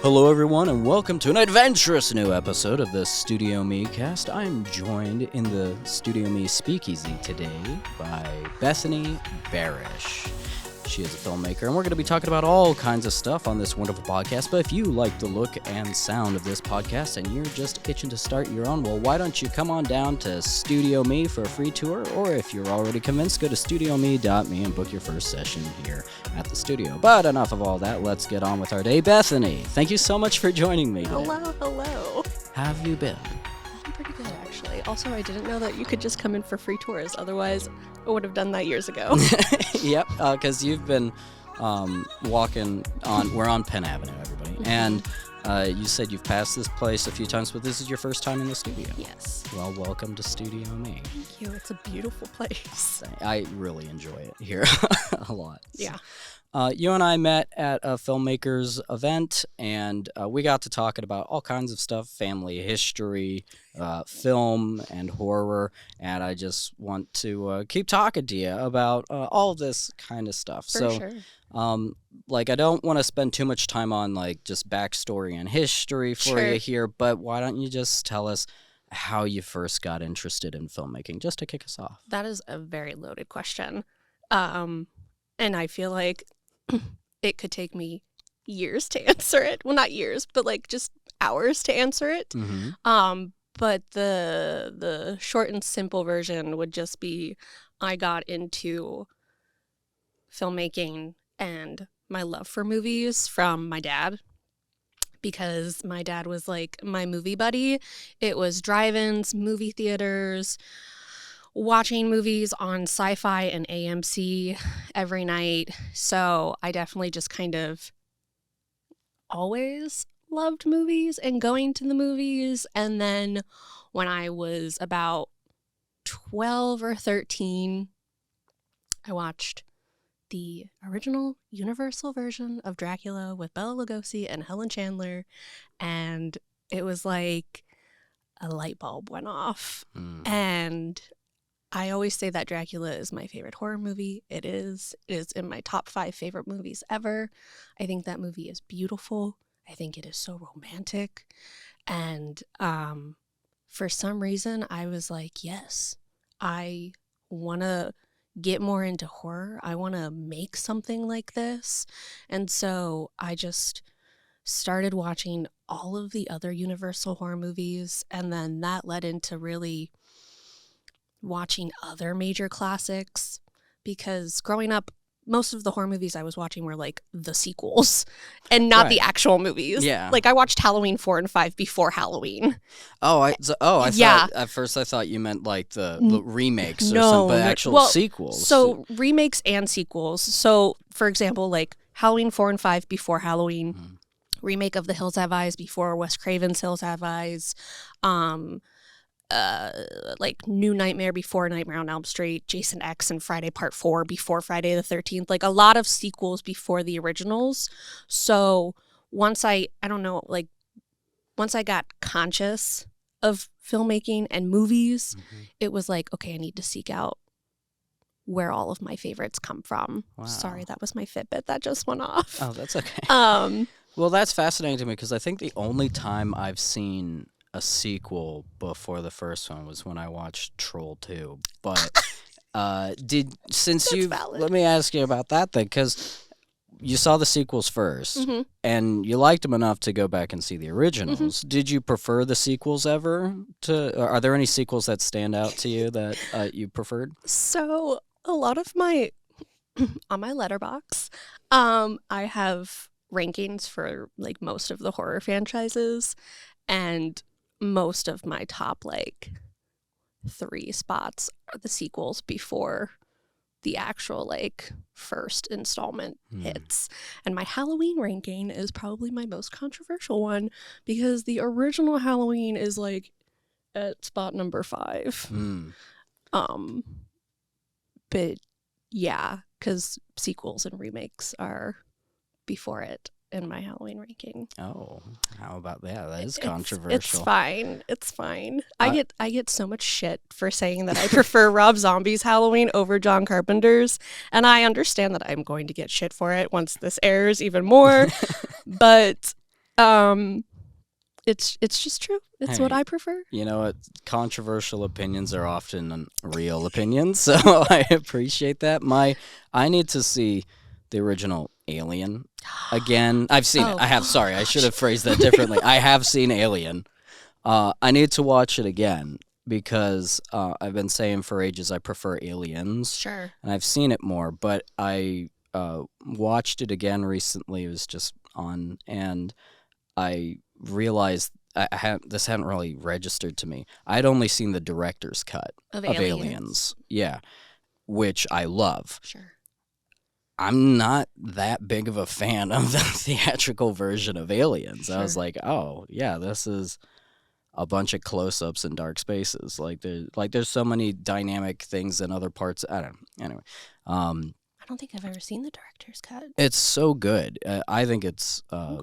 Hello everyone and welcome to an adventurous new episode of the StudioMEcast. I'm joined in the StudioME Speakeasy today by Bethany Barich. She is a filmmaker and we're going to be talking about all kinds of stuff on this wonderful podcast. But if you like the look and sound of this podcast and you're just itching to start your own, well, why don't you come on down to StudioME for a free tour? Or if you're already convinced, go to StudioME.me and book your first session here at the studio. But enough of all that, let's get on with our day. Bethany, thank you so much for joining me today. Hello. How have you been? I'm pretty good, actually. Also, I didn't know that you could just come in for free tours. Otherwise, I would have done that years ago. Yep, because you've been walking on, we're on Penn Avenue, everybody. Mm-hmm. And you said you've passed this place a few times, but this is your first time in the studio. Yes. Well, welcome to StudioME. Thank you. It's a beautiful place. I really enjoy it here a lot. Yeah. You and I met at a filmmakers event, and we got to talking about all kinds of stuff, family history, film, and horror, and I just want to keep talking to you about all of this kind of stuff. For sure. I don't want to spend too much time on, just backstory and history for you here, but why don't you just tell us how you first got interested in filmmaking, just to kick us off? That is a very loaded question. And I feel like it could take me years to answer it. Well, not years, but just hours to answer it. Mm-hmm. But the short and simple version would just be I got into filmmaking and my love for movies from my dad, because my dad was my movie buddy. It was drive-ins, movie theaters, watching movies on sci-fi and AMC every night. So I definitely just kind of always loved movies and going to the movies. And then when I was about 12 or 13, I watched the original Universal version of Dracula with Bela Lugosi and Helen Chandler. And it was like a light bulb went off. And I always say that Dracula is my favorite horror movie. It is. It is in my top 5 favorite movies ever. I think that movie is beautiful. I think it is so romantic. And for some reason, I was like, yes, I want to get more into horror. I want to make something like this. And so I just started watching all of the other Universal horror movies. And then that led into really watching other major classics, because growing up, most of the horror movies I was watching were the sequels and not the actual movies. Yeah. I watched Halloween 4 and 5 before Halloween. I Yeah. thought at first I thought you meant the remakes or No, something, but no. actual sequels. So remakes and sequels. So for example, Halloween 4 and 5 before Halloween, remake of The Hills Have Eyes before Wes Craven's Hills Have Eyes, New Nightmare before Nightmare on Elm Street, Jason X and Friday Part 4 before Friday the 13th, a lot of sequels before the originals. So once I got conscious of filmmaking and movies, it was okay, I need to seek out where all of my favorites come from. Wow. Sorry, that was my Fitbit that just went off. Oh, that's okay. Well, that's fascinating to me, because I think the only time I've seen a sequel before the first one was when I watched Troll 2. But let me ask you about that thing, because you saw the sequels first, and you liked them enough to go back and see the originals. Did you prefer the sequels ever? Are there any sequels that stand out to you that you preferred? So a lot of my on my Letterboxd, I have rankings for most of the horror franchises, and most of my top 3 spots are the sequels before the actual first installment hits. And my Halloween ranking is probably my most controversial one, because the original Halloween is at spot number 5. But yeah, because sequels and remakes are before it in my Halloween ranking. Oh, how about that? That is controversial. It's fine. I get so much shit for saying that I prefer Rob Zombie's Halloween over John Carpenter's, and I understand that I'm going to get shit for it once this airs even more. But It's just true. It's Hey, what I prefer. You know what? Controversial opinions are often real opinions, so I appreciate that. I need to see the original Alien again. I've seen it. Oh. I have. Sorry, I should have phrased that differently. I have seen Alien. I need to watch it again because I've been saying for ages I prefer Aliens, Sure. and I've seen it more. But I watched it again recently. It was just on, and I realized this hadn't really registered to me. I'd only seen the director's cut Of of Aliens. Aliens. Yeah, which I love. Sure. I'm not that big of a fan of the theatrical version of Aliens. I was Sure. like, oh, yeah, this is a bunch of close-ups in dark spaces. There's so many dynamic things in other parts. I don't know. Anyway, I don't think I've ever seen the director's cut. it's so good. I think it's a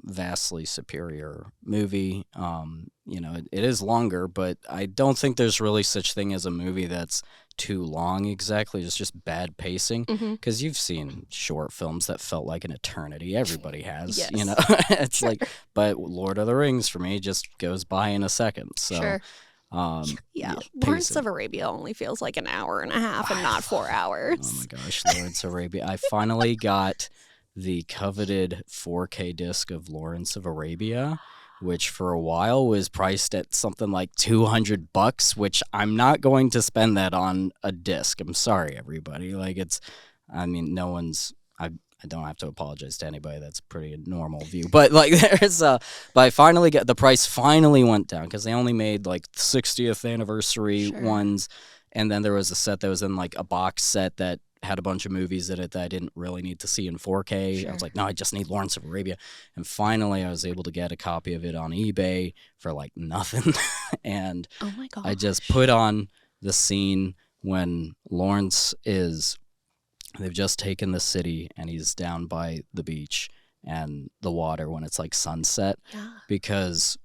vastly superior movie. It is longer, but I don't think there's really such thing as a movie that's too long exactly. It's just bad pacing. Mm-hmm. Because you've seen short films that felt like an eternity. Everybody has, Yes. It's Sure. but Lord of the Rings for me just goes by in a second. So, Sure. Yeah. Lawrence pacing. of Arabia only feels like an hour and a half and not 4 hours. Oh my gosh, Lawrence of Arabia. I finally got the coveted 4K disc of Lawrence of Arabia, which for a while was priced at something like $200, which I'm not going to spend that on a disc. I'm sorry, everybody. I don't have to apologize to anybody. That's a pretty normal view. But but I finally got the price finally went down because they only made 60th anniversary Sure. ones, and then there was a set that was in a box set that had a bunch of movies in it that I didn't really need to see in 4K. I was Sure. like, no, I just need Lawrence of Arabia, and finally I was able to get a copy of it on eBay for nothing, and Oh my god. I just put on the scene when Lawrence is. They've just taken the city, and he's down by the beach and the water when it's sunset, Yeah. because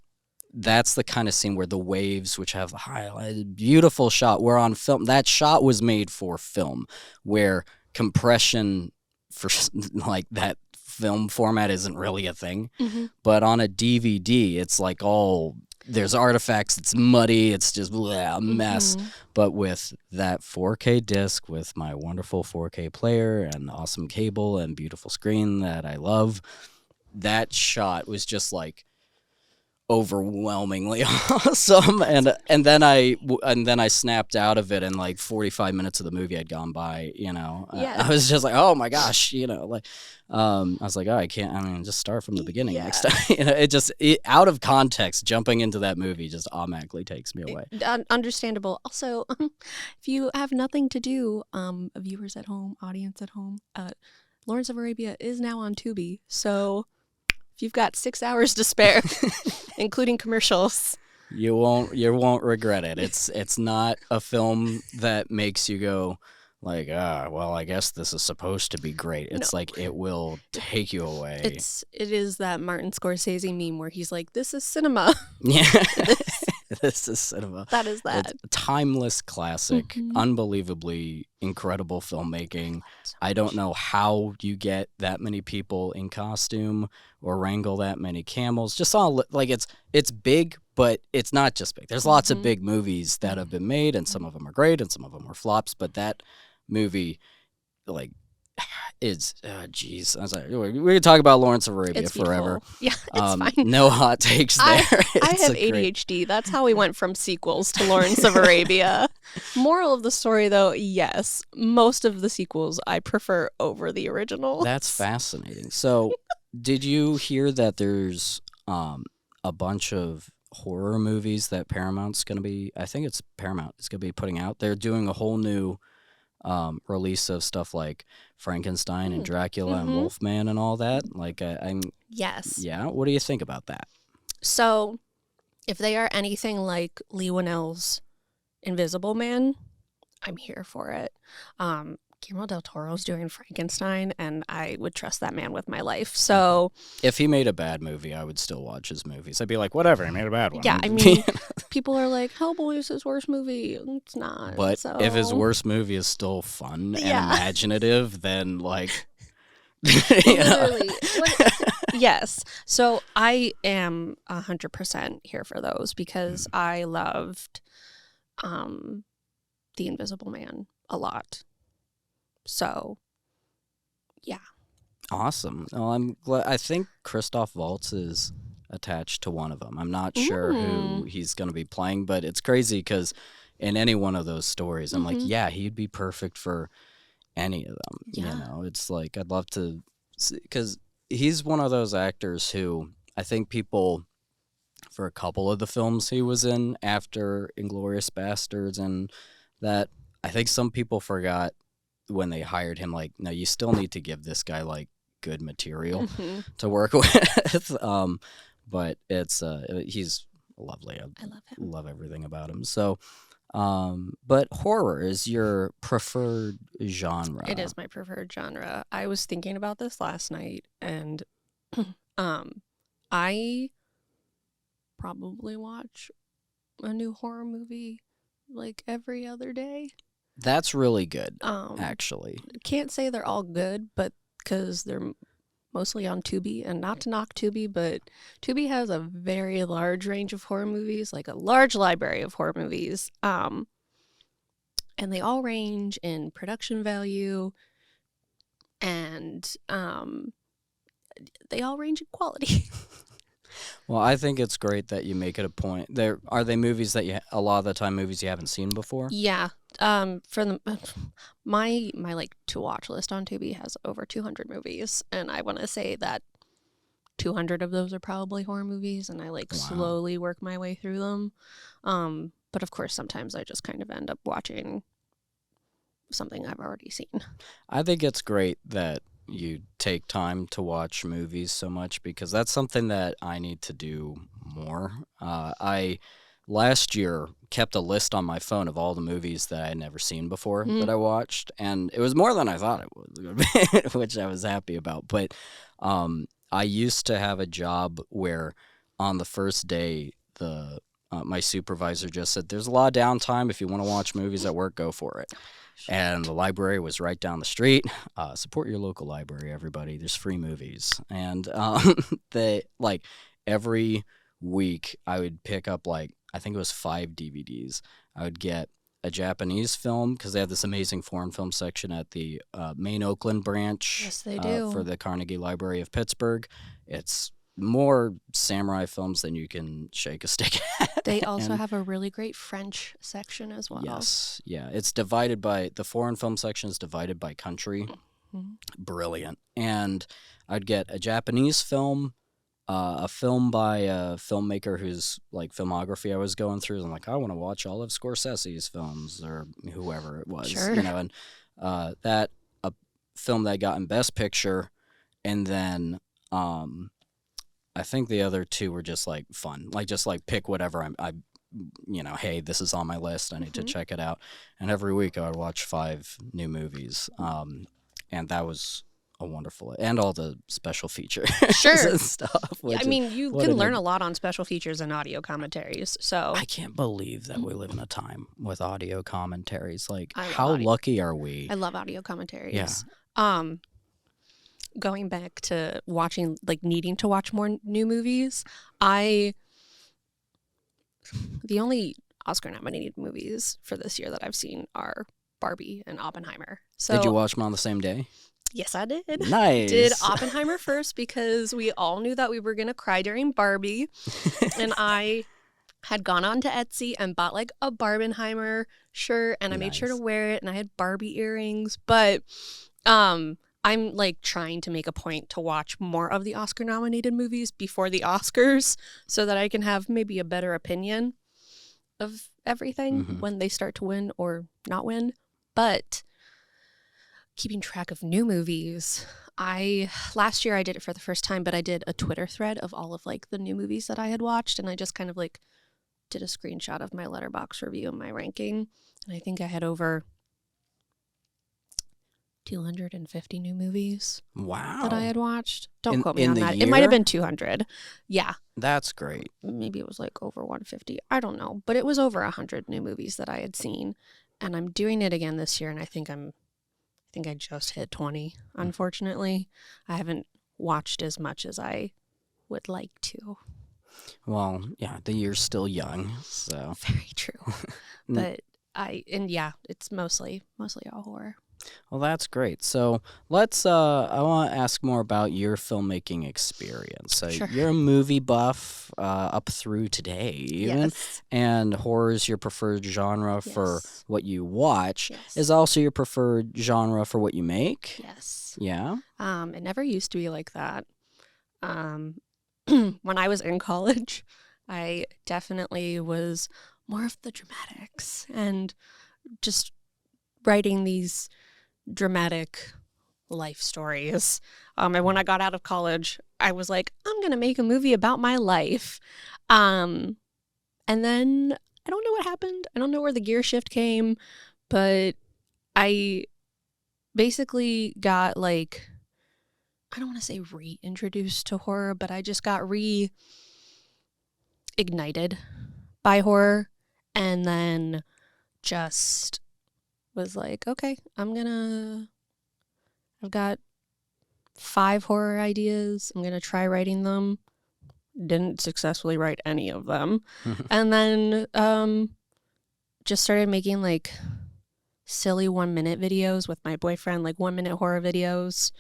that's the kind of scene where the waves, which have highlighted, beautiful shot, were on film. That shot was made for film, where compression for that film format isn't really a thing. Mm-hmm. But on a DVD, it's there's artifacts, it's muddy, it's just a mess. Mm-hmm. But with that 4K disc, with my wonderful 4K player and awesome cable and beautiful screen that I love, that shot was just overwhelmingly awesome. And then I snapped out of it, and 45 minutes of the movie had gone by. Yeah. I was just like, oh my gosh, I was like, oh, I can't. just start from the beginning next time. Out of context, jumping into that movie just automatically takes me away. Understandable. Also, if you have nothing to do, viewers at home, audience at home, Lawrence of Arabia is now on Tubi. So if you've got 6 hours to spare, including commercials, you won't regret it. It's not a film that makes you go well, I guess this is supposed to be great. It's No. it will take you away. it is that Martin Scorsese meme where he's like, "This is cinema." Yeah. This is cinema. That is that. It's a timeless classic, Mhm. unbelievably incredible filmmaking. I don't know how you get that many people in costume or wrangle that many camels. Just all it's big, but it's not just big. There's lots of Mhm. big movies that have been made, and some of them are great, and some of them are flops. But that movie, is jeez. I was like, we could talk about Lawrence of Arabia It's forever. beautiful. Yeah, it's fine. No hot takes there. I It's have a great- ADHD. That's how we went from sequels to Lawrence of Arabia. Moral of the story, though, yes, most of the sequels I prefer over the original. That's fascinating. So, did you hear that there's a bunch of horror movies that Paramount's going to be, I think it's Paramount, is going to be putting out? They're doing a whole new release of stuff like Frankenstein and Dracula and Mhm. Wolfman and all that. Yes. Yeah. What do you think about that? So, if they are anything like Lee Whannell's Invisible Man, I'm here for it. Guillermo del Toro's doing Frankenstein, and I would trust that man with my life. So, If he made a bad movie, I would still watch his movies. I'd be like, whatever, he made a bad one. yeah, I mean, people are like, Hellboy is his worst movie. It's not. But so. if his worst movie is still fun and Yeah. imaginative, then you know. Literally. Yes. So I am 100% here for those because I loved The Invisible Man a lot. So, yeah. Awesome. Well, I'm glad. I think Christoph Waltz is attached to one of them. I'm not sure who he's going to be playing, but it's crazy because in any one of those stories, I'm like, yeah, he'd be perfect for any of them. Yeah. You know, it's like I'd love to see, because he's one of those actors who I think people, for a couple of the films he was in after Inglourious Bastards, and that I think some people forgot when they hired him, like, no, you still need to give this guy like good material to work with. But it's he's lovely. I love him. Love everything about him. So, but horror is your preferred genre. It is my preferred genre. I was thinking about this last night, and I probably watch a new horror movie like every other day. That's really good, actually. Can't say they're all good, but because they're mostly on Tubi, and not to knock Tubi, but Tubi has a very large range of horror movies, like a large library of horror movies, and they all range in production value, and they all range in quality. Well, I think it's great that you make it a point. Are they movies that a lot of the time movies you haven't seen before? Yeah. For my like to watch list on Tubi has over 200 movies, and I want to say that 200 of those are probably horror movies, and I like slowly work my way through them. But of course, sometimes I just kind of end up watching something I've already seen. I think it's great that you take time to watch movies so much, because that's something that I need to do more. I last year kept a list on my phone of all the movies that I had never seen before that I watched, and it was more than I thought it was, which I was happy about. But I used to have a job where on the first day my supervisor just said, "There's a lot of downtime. If you want to watch movies at work, go for it." And the library was right down the street. Support your local library, everybody. There's free movies. And every week I would pick up I think it was 5 DVDs. I would get a Japanese film, because they have this amazing foreign film section at the main Oakland branch. Yes, they do. For the Carnegie Library of Pittsburgh. It's more samurai films than you can shake a stick at. They also have a really great French section as well. Yes, yeah. It's divided by, the foreign film section is divided by country. Brilliant. And I'd get a Japanese film, a film by a filmmaker whose filmography I was going through. I'm like, I want to watch all of Scorsese's films, or whoever it was. Sure. And a film that got in Best Picture, and then I think the other two were just fun, just pick whatever hey, this is on my list, I need to check it out. And every week I would watch 5 new movies, and that was a wonderful, and all the special features and stuff. I mean, you can learn a lot on special features and audio commentaries. So I can't believe that we live in a time with audio commentaries. How lucky are we? I love audio commentaries. Yeah. Going back to watching, needing to watch more new movies, the only Oscar-nominated movies for this year that I've seen are Barbie and Oppenheimer. So, did you watch them on the same day? Yes, I did. Nice. Did Oppenheimer first because we all knew that we were going to cry during Barbie. And I had gone on to Etsy and bought a Barbenheimer shirt, and I made sure to wear it, and I had Barbie earrings. But I'm trying to make a point to watch more of the Oscar-nominated movies before the Oscars, so that I can have maybe a better opinion of everything when they start to win or not win. But keeping track of new movies, last year I did it for the first time, but I did a Twitter thread of all of the new movies that I had watched, and I just kind of did a screenshot of my Letterboxd review and my ranking, and I think I had over 250 new movies. Wow. That I had watched. Don't quote me on that. Year? It might have been 200. Yeah. That's great. Maybe it was over 150. I don't know. But it was over 100 new movies that I had seen. And I'm doing it again this year, and I think I just hit 20, unfortunately. I haven't watched as much as I would like to. Well, yeah, the year's still young, so. Very true. But it's mostly all horror. Well, that's great. So let's, I want to ask more about your filmmaking experience. Sure. You're a movie buff up through today, even. Yes. And horror is your preferred genre for Yes. what you watch. Yes. Is also your preferred genre for what you make? Yes. Yeah? It never used to be like that. When I was in college, I definitely was more of the dramatics and just writing these dramatic life stories. And when I got out of college, I was like, I'm going to make a movie about my life. And then I don't know what happened. I don't know where the gear shift came, but I basically got like, I don't want to say reintroduced to horror, but I just got reignited by horror, and then just was like, okay, I've got 5 horror ideas. I'm going to try writing them. Didn't successfully write any of them. And then just started making like silly 1-minute videos with my boyfriend, like 1-minute horror videos.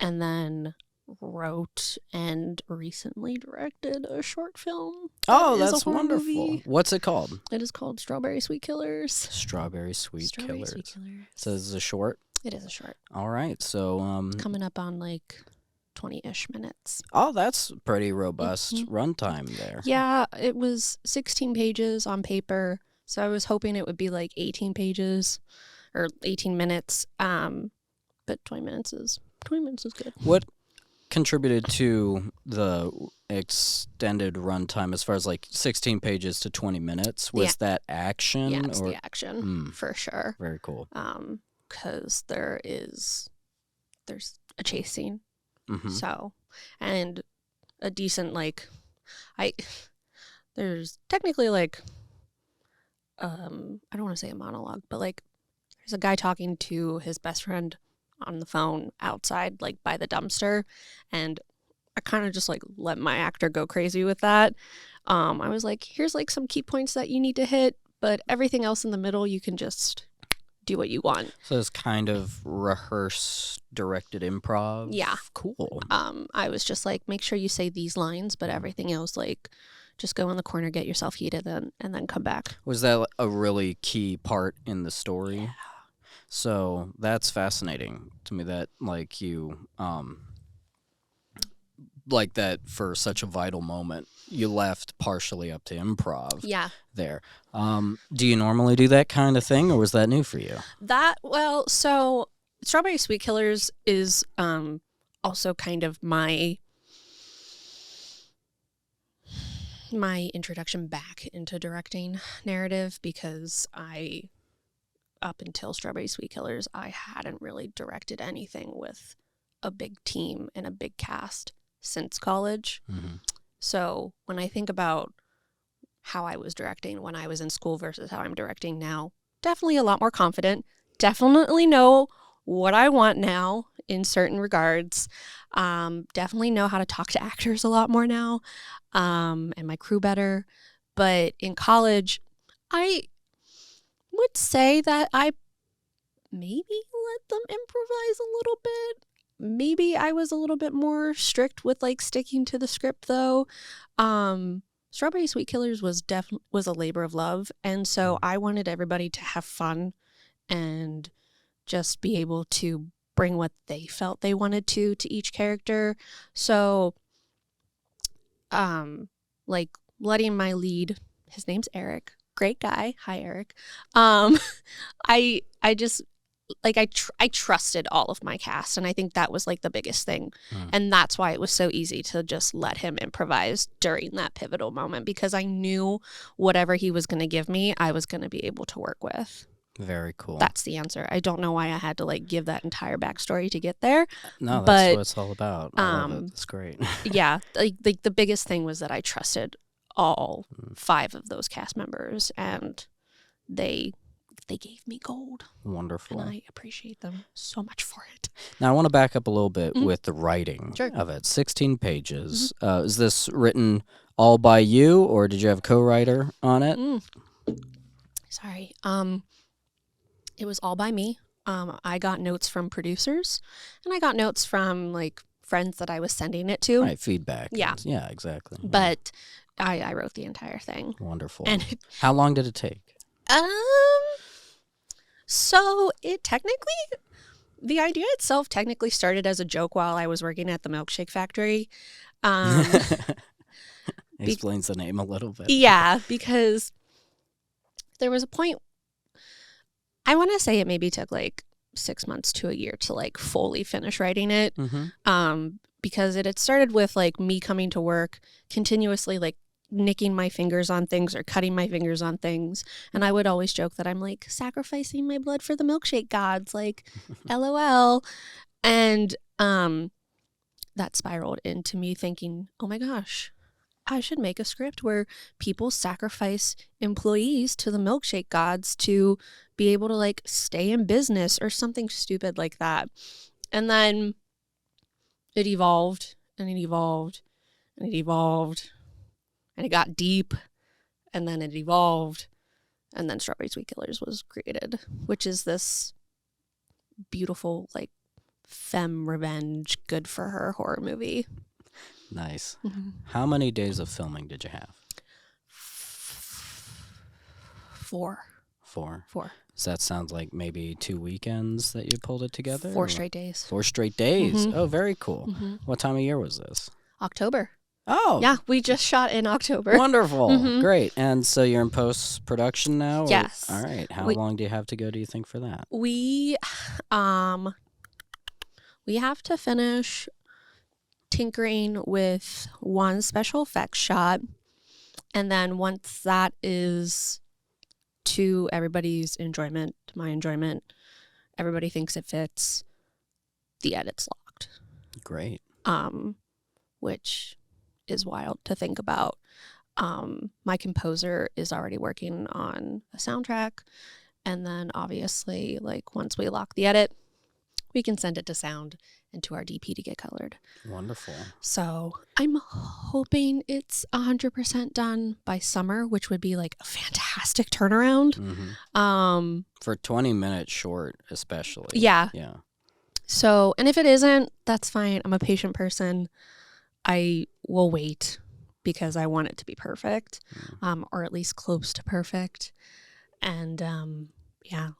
And then wrote and recently directed a short film. Oh, is a that's horror wonderful. movie. What's it called? It is called Strawberry Sweet Killers. Strawberry Sweet Killers. Sweet Killers. So this is a short? It is a short. All right. So Coming up on like 20-ish minutes. oh, that's pretty robust Mhm. runtime there. Yeah, it was 16 pages on paper. So I was hoping it would be like 18 pages or 18 minutes. But 20 minutes is good. What contributed to the extended runtime as far as like 16 pages to 20 minutes? Was that action? Yeah, it's the action for sure. Very cool. Because there's a chase scene. Mm-hmm. So, and a decent there's technically like I don't want to say a monologue, but like there's a guy talking to his best friend on the phone outside, like by the dumpster, and I kind of just like let my actor go crazy with that. I was like, here's like some key points that you need to hit, but everything else in the middle you can just do what you want. So it's kind of rehearsed, directed improv. Yeah. Cool. I was just like, make sure you say these lines, but everything else, like, just go in the corner, get yourself heated, and then come back. Was that a really key part in the story? Yeah. So that's fascinating to me that like you like that for such a vital moment you left partially up to improv. Yeah. There. Do you normally do that kind of thing, or was that new for you? So Strawberry Sweet Killers is also kind of my introduction back into directing narrative, because up until Strawberry Sweet Killers, I hadn't really directed anything with a big team and a big cast since college. Mm-hmm. So when I think about how I was directing when I was in school versus how I'm directing now, definitely a lot more confident, definitely know what I want now in certain regards, definitely know how to talk to actors a lot more now, and my crew better. But in college, I would say that I maybe let them improvise a little bit. Maybe I was a little bit more strict with like sticking to the script though. Strawberry Sweet Killers was a labor of love, and so I wanted everybody to have fun and just be able to bring what they felt they wanted to each character. So like letting my lead, his name's Eric, great guy. Hi, Eric. I just like I trusted all of my cast, and I think that was like the biggest thing. And that's why it was so easy to just let him improvise during that pivotal moment, because I knew whatever he was going to give me, I was going to be able to work with. Very cool. That's the answer. I don't know why I had to like give that entire backstory to get there. No, that's but, what it's all about. I love it. It's great. Yeah, like the biggest thing was that I trusted all 5 of those cast members, and they they gave me gold. Wonderful. And I appreciate them so much for it. Now, I want to back up a little bit with the writing Sure. of it. 16 pages. Is this written all by you, or did you have a co-writer on it? Sorry. It was all by me. I got notes from producers, and I got notes from, like, friends that I was sending it to. Right, feedback. Yeah. Yeah, exactly. But I wrote the entire thing. Wonderful. And how long did it take? So it the idea itself technically started as a joke while I was working at the milkshake factory. Explains the name a little bit. Yeah, because there was a point, I want to say it maybe took like 6 months to a year to like fully finish writing it. Because it had started with like me coming to work continuously, like nicking my fingers on things or cutting my fingers on things. And I would always joke that I'm like sacrificing my blood for the milkshake gods, like LOL. And that spiraled into me thinking, oh my gosh, I should make a script where people sacrifice employees to the milkshake gods to be able to like stay in business or something stupid like that. And then it evolved and it evolved and it evolved and it got deep and then it evolved and then Strawberry Sweet Killers was created, which is this beautiful like femme revenge, good for her horror movie. Nice. How many days of filming did you have? 4. Does that sound like maybe 2 weekends that you pulled it together? 4 straight days. 4 straight days. Oh, very cool. What time of year was this? October. Oh. Yeah, we just shot in October. Wonderful. Great. And so you're in post-production now? Yes. All right. How long do you have to go, do you think, for that? We have to finish tinkering with one special effects shot, and then once that is to everybody's enjoyment, my enjoyment, everybody thinks it fits, the edit's locked. Great. Which is wild to think about. My composer is already working on a soundtrack, and then obviously like once we lock the edit, we can send it to sound and to our DP to get colored. Wonderful. So I'm hoping it's 100% done by summer, which would be like a fantastic turnaround. For a 20-minute short, especially. Yeah. Yeah. So, and if it isn't, that's fine. I'm a patient person. I will wait because I want it to be perfect, or at least close to perfect. And yeah,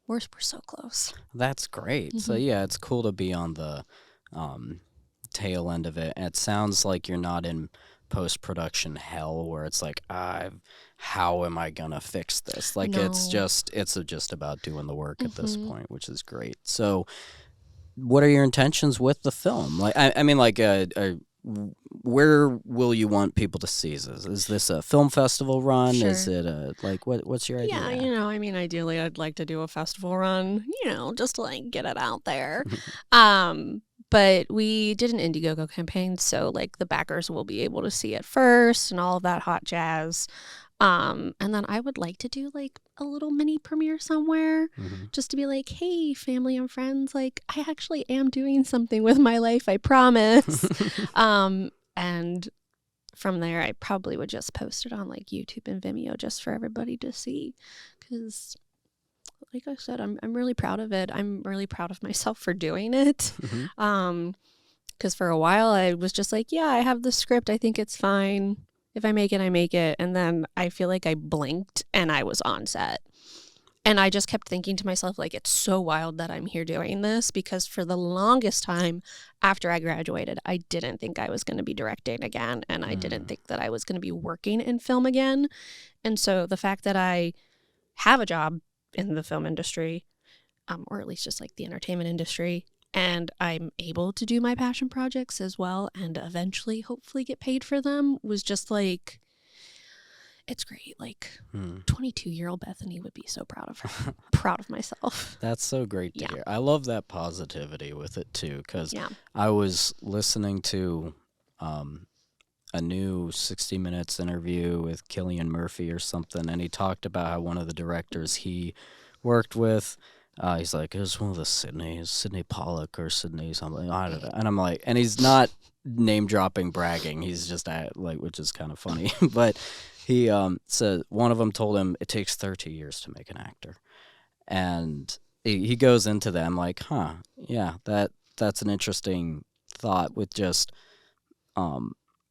we're so close. That's great. So yeah, it's cool to be on the tail end of it. And it sounds like you're not in post-production hell where it's like, how am I gonna fix this? Like No. it's just about doing the work at this point, which is great. So what are your intentions with the film? Like I mean like where will you want people to see this? Is this a film festival run? Sure. Is it what's your idea? Yeah, I mean, ideally I'd like to do a festival run, just to like get it out there. But we did an Indiegogo campaign, so like the backers will be able to see it first and all of that hot jazz. And then I would like to do like a little mini premiere somewhere just to be like, hey, family and friends, like I actually am doing something with my life, I promise. And from there, I probably would just post it on like YouTube and Vimeo just for everybody to see. Because like I said, I'm really proud of it. I'm really proud of myself for doing it. Because for a while I was just like, yeah, I have the script. I think it's fine. If I make it, I make it. And then I feel like I blinked and I was on set. And I just kept thinking to myself, like, it's so wild that I'm here doing this, because for the longest time after I graduated, I didn't think I was going to be directing again. And I didn't think that I was going to be working in film again. And so the fact that I have a job in the film industry, or at least just like the entertainment industry, and I'm able to do my passion projects as well and eventually hopefully get paid for them was just like, it's great. Like 22-year-old Bethany would be so proud of her, proud of myself. That's so great to hear. I love that positivity with it too, because Yeah. I was listening to a new 60 Minutes interview with Cillian Murphy or something, and he talked about how one of the directors he worked with, he's like, it was one of the Sidney Pollock or Sidney something, I don't know. And I'm like, and he's not name dropping bragging, he's just like, which is kind of funny, but he said one of them told him it takes 30 years to make an actor, and he goes into that. I'm like, yeah, that's an interesting thought with just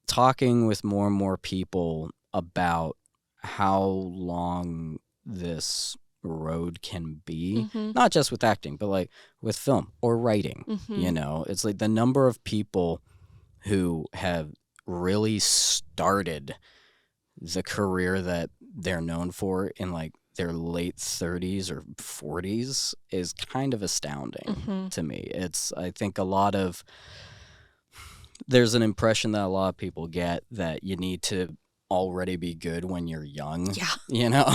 talking with more and more people about how long this road can be, not just with acting, but like with film or writing. You know, it's like the number of people who have really started the career that they're known for in like their late 30s or 40s is kind of astounding to me. I think there's an impression that a lot of people get that you need to already be good when you're young. Yeah. You know?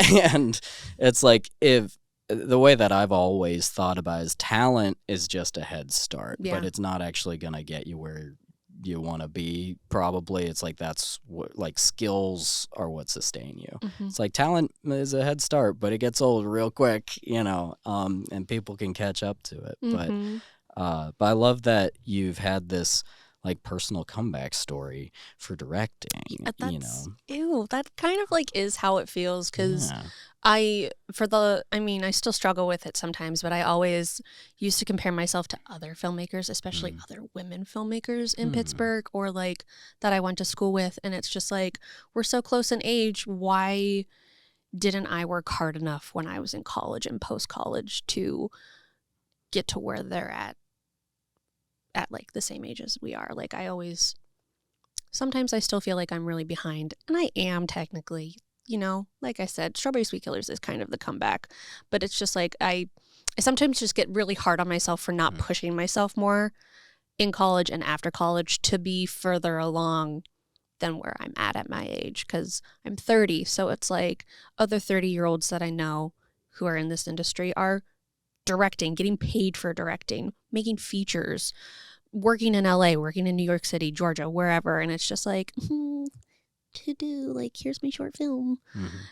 And it's like, if the way that I've always thought about it is talent is just a head start, but it's not actually going to get you where you want to be. Probably it's like that's what, like, skills are what sustain you. It's like talent is a head start, but it gets old real quick, you know, and people can catch up to it. But I love that you've had this like personal comeback story for directing. You know, that kind of like is how it feels, because I still struggle with it sometimes, but I always used to compare myself to other filmmakers, especially other women filmmakers in Pittsburgh, or like that I went to school with. And it's just like, we're so close in age. Why didn't I work hard enough when I was in college and post-college to get to where they're at like the same age as we are? Like, sometimes I still feel like I'm really behind, and I am technically. You know, like I said, Strawberry Sweet Killers is kind of the comeback, but it's just like I sometimes just get really hard on myself for not pushing myself more in college and after college to be further along than where I'm at my age, because I'm 30. So it's like other 30-year-olds that I know who are in this industry are directing, getting paid for directing, making features, working in LA, working in New York City, Georgia, wherever. And it's just like, to do, like, here's my short film.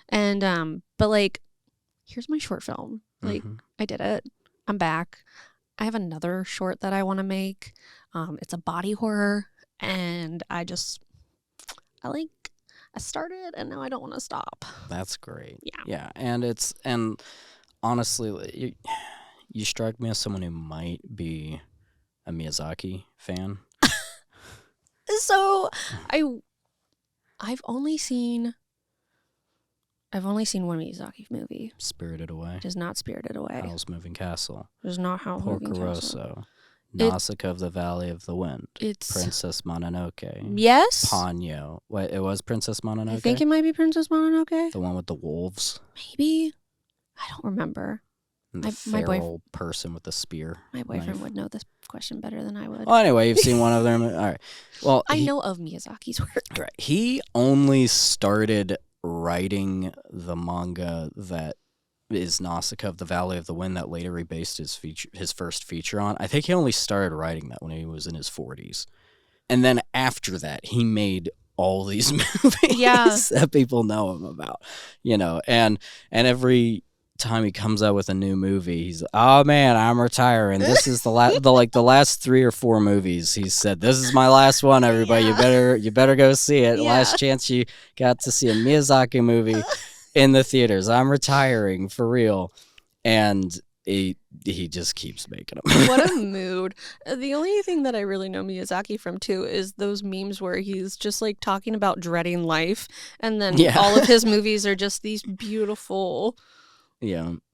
And but like, here's my short film, like, I did it, I'm back, I have another short that I want to make. It's a body horror, and I started, and now I don't want to stop. That's great. Yeah. And honestly, you strike me as someone who might be a Miyazaki fan. So I've only seen one Miyazaki movie. Spirited Away. It is not Spirited Away. Howl's Moving Castle. It is not Howl's Moving Castle. Porco Rosso. Nausicaa of the Valley of the Wind. It's Princess Mononoke. Yes. Ponyo. Wait, it was Princess Mononoke? I think it might be Princess Mononoke. The one with the wolves. Maybe. I don't remember. And the feral person with the spear. My boyfriend would know this question better than I would. Well, anyway, you've seen one of them. All right. Well, I know of Miyazaki's work. Right. He only started writing the manga that is Nausicaa of the Valley of the Wind that later he based his first feature on. I think he only started writing that when he was in his 40s. And then after that, he made all these movies that people know him about, you know, and every time he comes out with a new movie, he's, oh man, I'm retiring. This is the last 3 or 4 movies. He said, this is my last one, everybody. You better go see it. Last chance you got to see a Miyazaki movie in the theaters. I'm retiring for real. And he just keeps making them. What a mood. The only thing that I really know Miyazaki from too is those memes where he's just like talking about dreading life, and then all of his movies are just these beautiful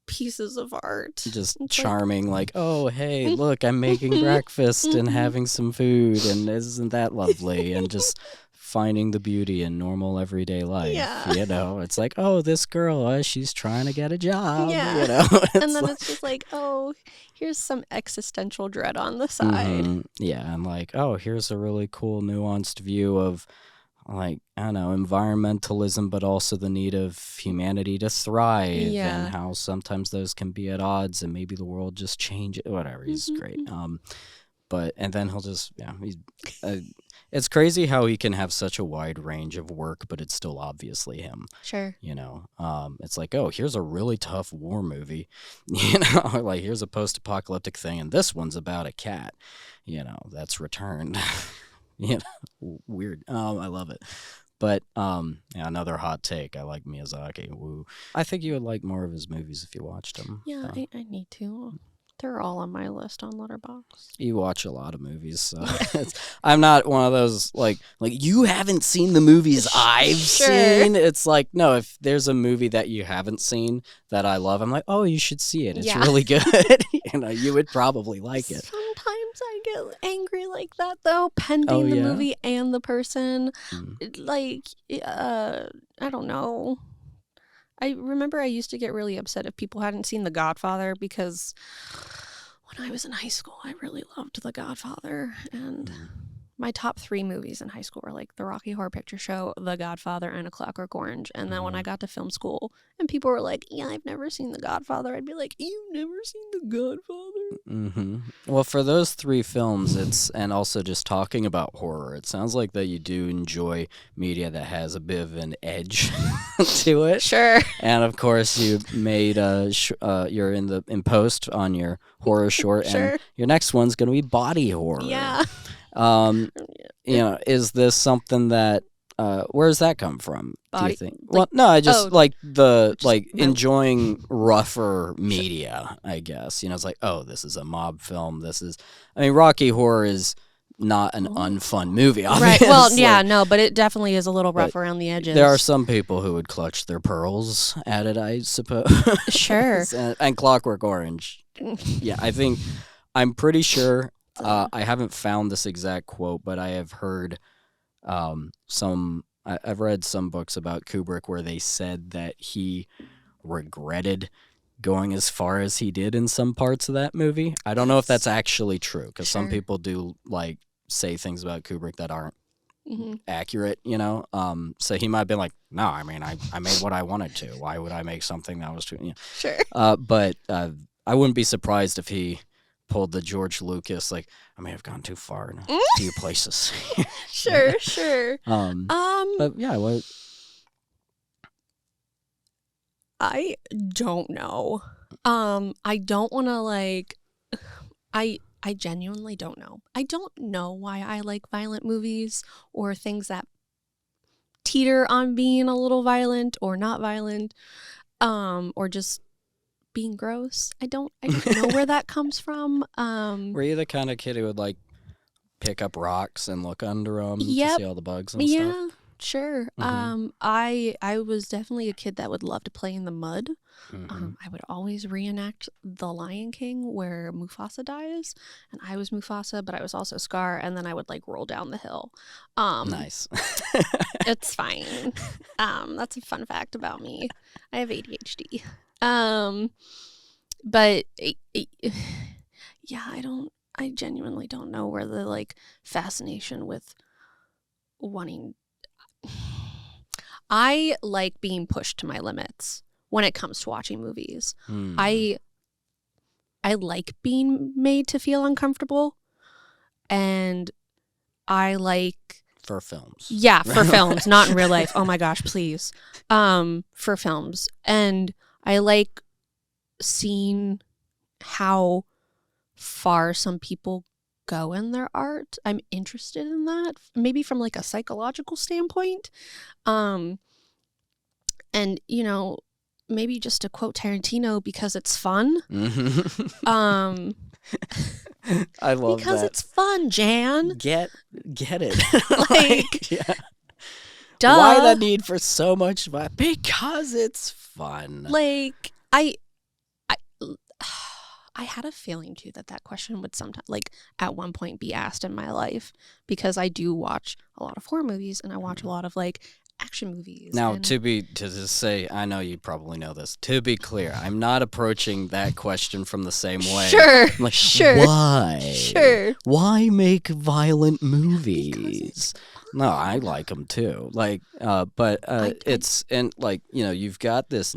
pieces of art. Just it's charming, like, oh, hey, look, I'm making breakfast and having some food, and isn't that lovely? And just finding the beauty in normal everyday life. You know, it's like, oh, this girl, she's trying to get a job. You know? And then it's just like, oh, here's some existential dread on the side. Yeah, and like, oh, here's a really cool nuanced view of, like, I don't know, environmentalism, but also the need of humanity to thrive, and how sometimes those can be at odds, and maybe the world just changes, whatever. He's great. And then he'll just, it's crazy how he can have such a wide range of work, but it's still obviously him. Sure. You know, it's like, oh, here's a really tough war movie, you know, or like here's a post-apocalyptic thing, and this one's about a cat, you know, that's returned. You know, weird. I love it. But yeah, another hot take. I like Miyazaki. Woo. I think you would like more of his movies if you watched them. Yeah, I need to. They're all on my list on Letterboxd. You watch a lot of movies, so I'm not one of those like you haven't seen the movies I've seen. It's like, no, if there's a movie that you haven't seen that I love, I'm like, oh, you should see it. It's really good. You know, you would probably like it. Sometimes I get angry like that though, pending the movie and the person. Like, I don't know. I remember I used to get really upset if people hadn't seen The Godfather, because when I was in high school, I really loved The Godfather. And my top 3 movies in high school were like The Rocky Horror Picture Show, The Godfather, and A Clockwork Orange. And then when I got to film school and people were like, yeah, I've never seen The Godfather, I'd be like, you've never seen The Godfather? Mm-hmm. Well, for those 3 films, and also just talking about horror, it sounds like that you do enjoy media that has a bit of an edge to it. Sure. And of course, you made you're in post on your horror short, Sure. and your next one's going to be body horror. Yeah. You know, is this something that where does that come from? Do you think? Like, well, no, I just just enjoying rougher media, I guess. You know, it's like, oh, this is a mob film. I mean, Rocky Horror is not an unfun movie, obviously. Right. Well, yeah, no, but it definitely is a little rough around the edges. There are some people who would clutch their pearls at it, I suppose. Sure. and Clockwork Orange. Yeah, I'm pretty sure. I haven't found this exact quote, but I have heard I've read some books about Kubrick where they said that he regretted going as far as he did in some parts of that movie. I don't know if that's actually true, because some people do like say things about Kubrick that aren't accurate, you know. So he might have been like, no, I mean, I made what I wanted to. Why would I make something that was too? You know? Sure. But I wouldn't be surprised if he pulled the George Lucas, like, I may have gone too far in a few places. Sure. But yeah, what? I don't know. I don't want to like. I genuinely don't know. I don't know why I like violent movies or things that teeter on being a little violent or not violent, or just being gross. I don't know where that comes from. Were you the kind of kid who would like pick up rocks and look under them to see all the bugs and stuff? Yeah, sure. I was definitely a kid that would love to play in the mud. I would always reenact The Lion King where Mufasa dies, and I was Mufasa, but I was also Scar, and then I would like roll down the hill. Nice. It's fine. That's a fun fact about me. I have ADHD. But yeah, I genuinely don't know where the like fascination with wanting. I like being pushed to my limits when it comes to watching movies. I like being made to feel uncomfortable, and I like for films. Yeah, for films, not in real life. Oh my gosh, please. For films. And I like seeing how far some people go in their art. I'm interested in that, maybe from like a psychological standpoint. And you know, maybe just to quote Tarantino, because it's fun. I love because that. It's fun, Jan. Get it. Like, yeah. Duh. Why the need for so much fun? Because it's fun. Like, I had a feeling too that question would sometimes, like, at one point be asked in my life, because I do watch a lot of horror movies and I watch a lot of like action movies. Now, to just say, I know you probably know this. To be clear, I'm not approaching that question from the same way. Sure, like, sure. Why? Sure. Why make violent movies? No, I like them too. Like, but it's and like, you know, you've got this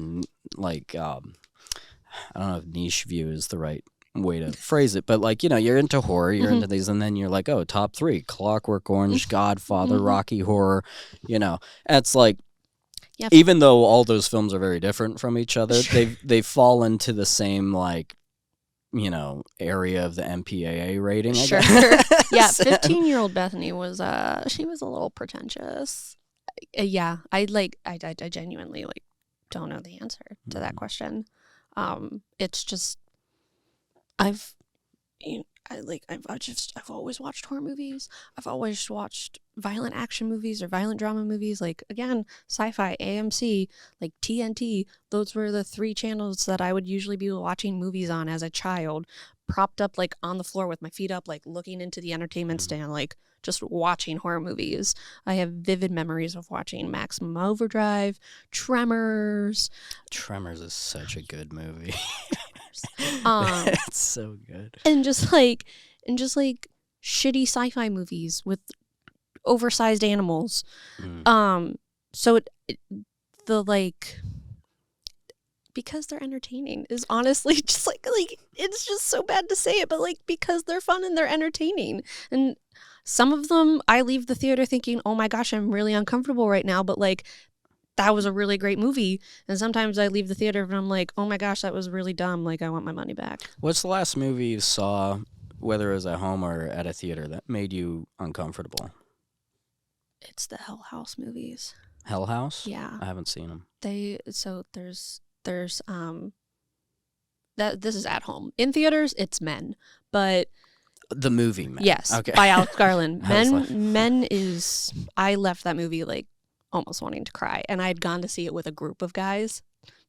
like I don't know if niche view is the right way to phrase it, but like, you're into horror, you're into these, and then you're like, oh, top 3, Clockwork Orange, Godfather, Rocky Horror, it's like, Yep. even though all those films are very different from each other, they fall into the same, like, area of the MPAA rating, I guess. Yeah, 15-year-old Bethany was she was a little pretentious. Yeah, I genuinely like don't know the answer to that question. It's just I've always watched horror movies. I've always watched violent action movies or violent drama movies. Like, again, sci-fi, AMC, like TNT. Those were the 3 channels that I would usually be watching movies on as a child, propped up like on the floor with my feet up, like looking into the entertainment stand, like just watching horror movies. I have vivid memories of watching Maximum Overdrive, Tremors. Tremors is such a good movie. It's so good. And just like shitty sci-fi movies with oversized animals. So because they're entertaining is honestly just like it's just so bad to say it, but like because they're fun and they're entertaining. And some of them I leave the theater thinking, oh my gosh, I'm really uncomfortable right now, but like that was a really great movie. And sometimes I leave the theater and I'm like, oh my gosh, that was really dumb. Like, I want my money back. What's the last movie you saw, whether it was at home or at a theater, that made you uncomfortable? It's the Hell House movies. Hell House? Yeah. I haven't seen them. There's this is at home. In theaters, it's Men. But the movie Men. Yes. Okay. By Alex Garland. Men is I left that movie like almost wanting to cry. And I had gone to see it with a group of guys,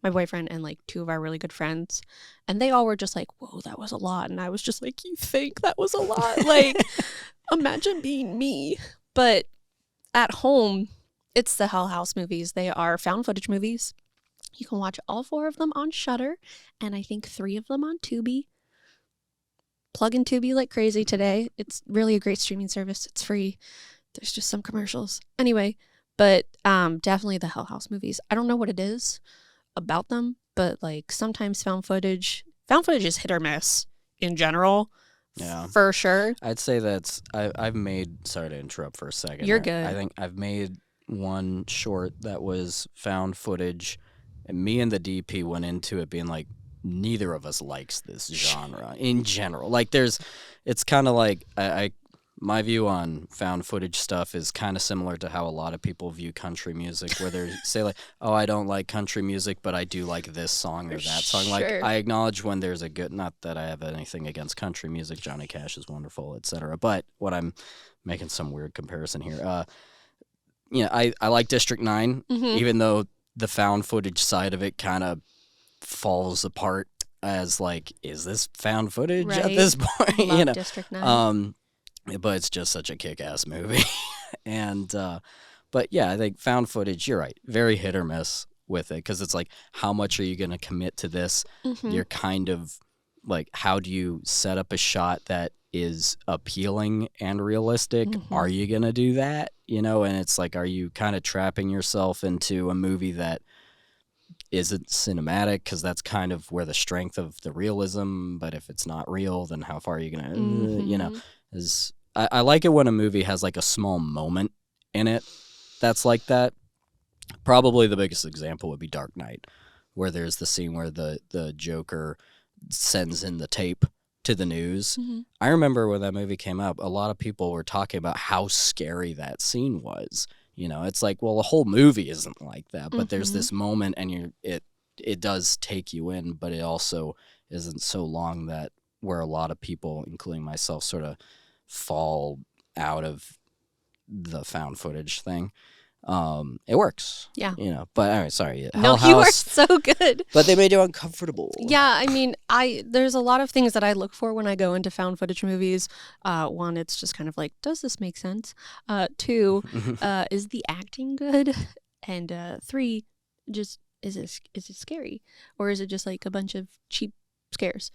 my boyfriend and like 2 of our really good friends. And they all were just like, whoa, that was a lot. And I was just like, you think that was a lot? Like, imagine being me. But at home, it's the Hell House movies. They are found footage movies. You can watch all 4 of them on Shudder, and I think 3 of them on Tubi. Plug in Tubi like crazy today. It's really a great streaming service. It's free. There's just some commercials. Anyway, but definitely the Hell House movies. I don't know what it is about them, but like sometimes found footage is hit or miss in general. Yeah, for sure. I'd say I've made. Sorry to interrupt for a second. You're good. I think I've made one short that was found footage, and me and the DP went into it being like, neither of us likes this genre in general. Like, it's kind of like my view on found footage stuff is kind of similar to how a lot of people view country music, where they say like, oh, I don't like country music, but I do like this song or that song. Sure. Like, I acknowledge when there's a good, not that I have anything against country music, Johnny Cash is wonderful, etc. But what I'm making some weird comparison here. I like District 9, even though the found footage side of it kind of falls apart as like, is this found footage at this point? Love District 9. But it's just such a kick-ass movie. And but yeah, I think found footage, you're right, very hit or miss with it, because it's like, how much are you going to commit to this? You're kind of like, how do you set up a shot that is appealing and realistic? Are you going to do that? And it's like, are you kind of trapping yourself into a movie that isn't cinematic, because that's kind of where the strength of the realism, but if it's not real, then how far are you going to, I like it when a movie has like a small moment in it that's like that. Probably the biggest example would be Dark Knight, where there's the scene where the Joker sends in the tape to the news. I remember when that movie came out, a lot of people were talking about how scary that scene was. It's like, well, the whole movie isn't like that, but there's this moment, and it does take you in, but it also isn't so long that where a lot of people, including myself, sort of fall out of the found footage thing. It works. Yeah. But anyway, sorry. No, you are so good. But they made you uncomfortable. Yeah, I mean, there's a lot of things that I look for when I go into found footage movies. 1, it's just kind of like, does this make sense? 2, is the acting good? And 3, just is it scary, or is it just like a bunch of cheap scares?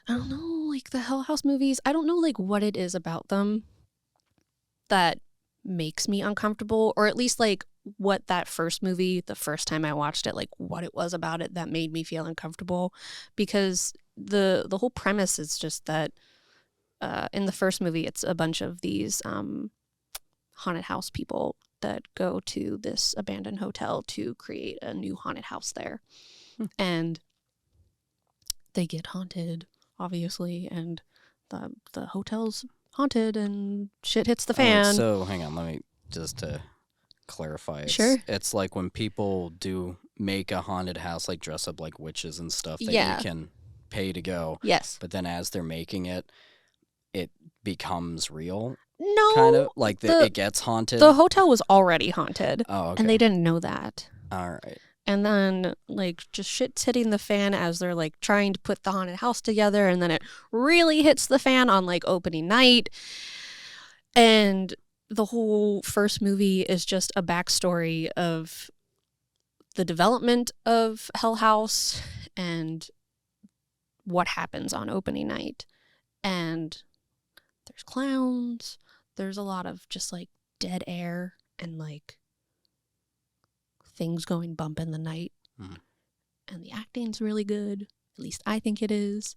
I don't know, like the Hell House movies, I don't know like what it is about them that makes me uncomfortable, or at least like what that first movie, the first time I watched it, like what it was about it that made me feel uncomfortable, because the whole premise is just that in the first movie, it's a bunch of these haunted house people that go to this abandoned hotel to create a new haunted house there. And they get haunted, obviously, and the hotel's haunted and shit hits the fan. So hang on, let me just clarify. It's like when people do make a haunted house, like dress up like witches and stuff, that you can pay to go. Yes. But then as they're making it, it becomes real. No. Kind of like it gets haunted. The hotel was already haunted. Oh, okay. And they didn't know that. All right. And then, like, just shit's hitting the fan as they're, like, trying to put the haunted house together. And then it really hits the fan on, like, opening night. And the whole first movie is just a backstory of the development of Hell House and what happens on opening night. And there's clowns. There's a lot of just, like, dead air and, like, things going bump in the night. And the acting's really good. At least I think it is.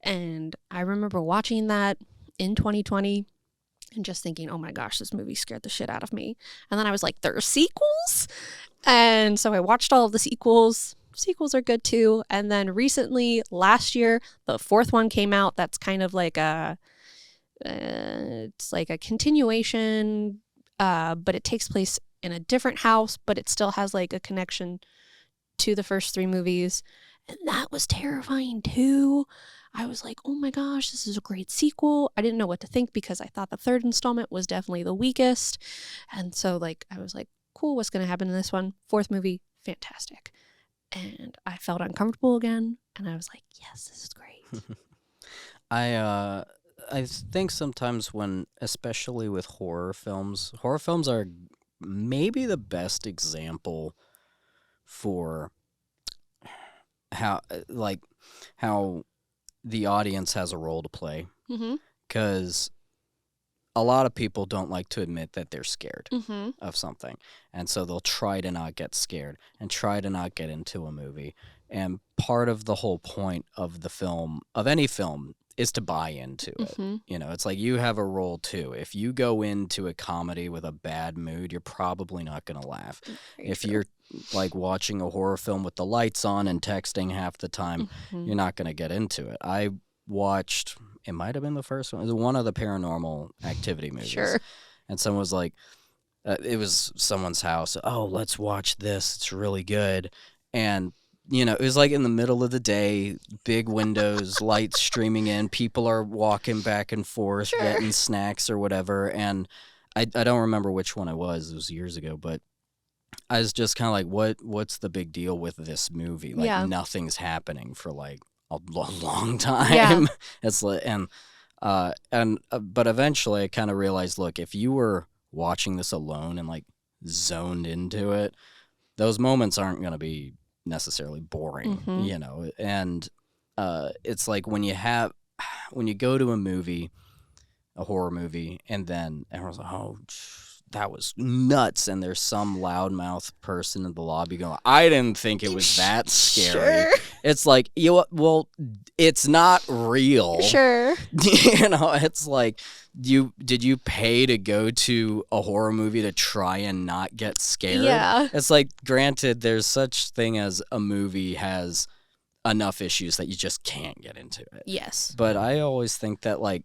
And I remember watching that in 2020 and just thinking, oh my gosh, this movie scared the shit out of me. And then I was like, there are sequels? And so I watched all of the sequels. Sequels are good too. And then recently, last year, the fourth one came out. That's kind of like it's like a continuation, but it takes place in a different house, but it still has like a connection to the first three movies. And that was terrifying too. I was like, oh my gosh, this is a great sequel. I didn't know what to think because I thought the third installment was definitely the weakest. And so like, I was like, cool, what's going to happen in this one? Fourth movie, fantastic. And I felt uncomfortable again. And I was like, yes, this is great. I think sometimes when, especially with horror films are maybe the best example for how the audience has a role to play. Because a lot of people don't like to admit that they're scared of something. And so they'll try to not get scared and try to not get into a movie. And part of the whole point of the film, of any film, is to buy into it. You know, it's like you have a role too. If you go into a comedy with a bad mood, you're probably not going to laugh. If you're like watching a horror film with the lights on and texting half the time, you're not going to get into it. I watched, it might have been the first one, it was one of the Paranormal Activity movies. Sure. And someone was like, it was someone's house. Oh, let's watch this. It's really good. And you know, it was like in the middle of the day, big windows, lights streaming in, people are walking back and forth, getting snacks or whatever. And I don't remember which one it was years ago, but I was just kind of like, what's the big deal with this movie? Like nothing's happening for like a long time. Yeah. It's like, but eventually I kind of realized, look, if you were watching this alone and like zoned into it, those moments aren't going to be necessarily boring, you know. And it's like when you go to a movie, a horror movie, and then everyone's like, oh, that was nuts, and there's some loudmouth person in the lobby going, I didn't think it was that scary. It's like, well, it's not real. Sure. You know, it's like, did you pay to go to a horror movie to try and not get scared? Yeah. It's like, granted, there's such thing as a movie has enough issues that you just can't get into it. Yes. But I always think that, like,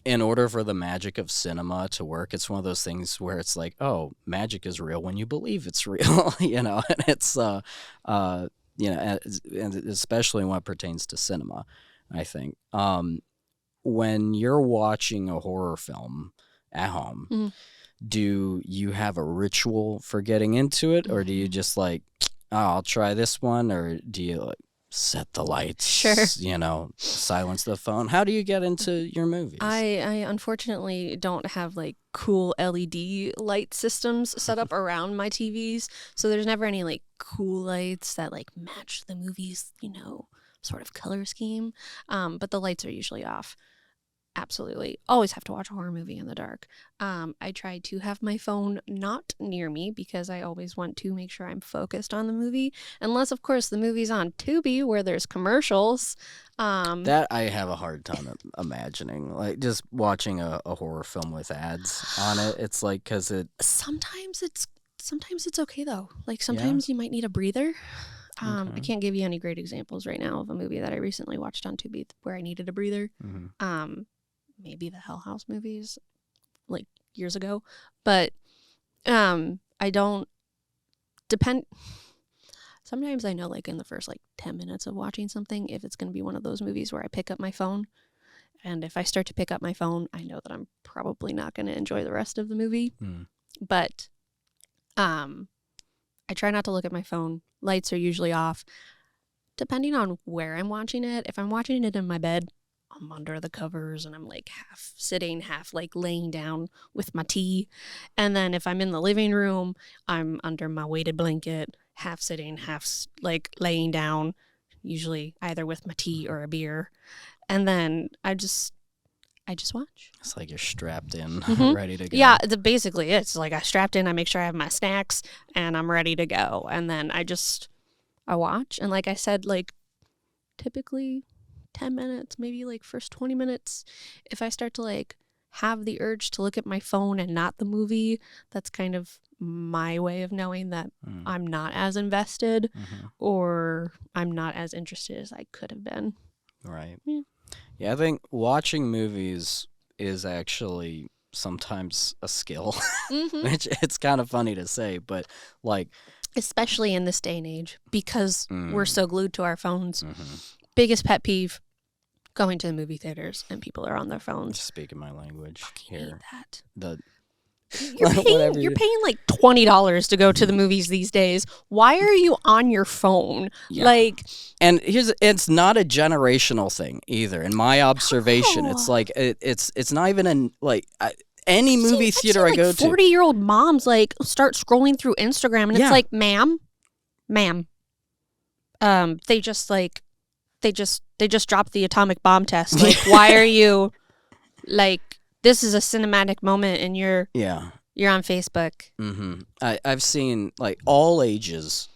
in order for the magic of cinema to work, it's one of those things where it's like, oh, magic is real when you believe it's real, you know, and it's, you know, and especially when it pertains to cinema, I think. When you're watching a horror film at home, do you have a ritual for getting into it, or do you just like, oh, I'll try this one, or do you like set the lights, sure, you know, silence the phone? How do you get into your movies? I unfortunately don't have like cool LED light systems set up around my TVs, so there's never any like cool lights that like match the movie's, you know, sort of color scheme. But the lights are usually off. Absolutely. Always have to watch a horror movie in the dark. I try to have my phone not near me because I always want to make sure I'm focused on the movie. Unless, of course, the movie's on Tubi where there's commercials. That I have a hard time imagining. Like, just watching a horror film with ads on it. It's like, because it... Sometimes it's okay, though. Like, sometimes you might need a breather. I can't give you any great examples right now of a movie that I recently watched on Tubi where I needed a breather. Maybe the Hell House movies, like years ago, but I don't depend. Sometimes I know, like in the first like 10 minutes of watching something, if it's going to be one of those movies where I pick up my phone, and if I start to pick up my phone, I know that I'm probably not going to enjoy the rest of the movie. But I try not to look at my phone. Lights are usually off. Depending on where I'm watching it, if I'm watching it in my bed, I'm under the covers and I'm like half sitting, half like laying down with my tea. And then if I'm in the living room, I'm under my weighted blanket, half sitting, half like laying down, usually either with my tea or a beer. And then I just watch. It's like you're strapped in, ready to go. Yeah, basically it's like I strapped in, I make sure I have my snacks and I'm ready to go. And then I watch. And like I said, like typically 10 minutes, maybe like first 20 minutes, if I start to like have the urge to look at my phone and not the movie, that's kind of my way of knowing that I'm not as invested or I'm not as interested as I could have been. Right. Yeah, I think watching movies is actually sometimes a skill, which it's kind of funny to say, but like... Especially in this day and age, because we're so glued to our phones. Biggest pet peeve, going to the movie theaters and people are on their phones. Speaking my language here. Hate that. You're paying like $20 to go to the movies these days. Why are you on your phone? Yeah. Like, and it's not a generational thing either. In my observation, it's like it's not even any movie theater I go to. 40-year-old moms like start scrolling through Instagram and it's like, ma'am, they just dropped the atomic bomb test. Like, why are you like? This is a cinematic moment, and you're on Facebook. I've seen like all ages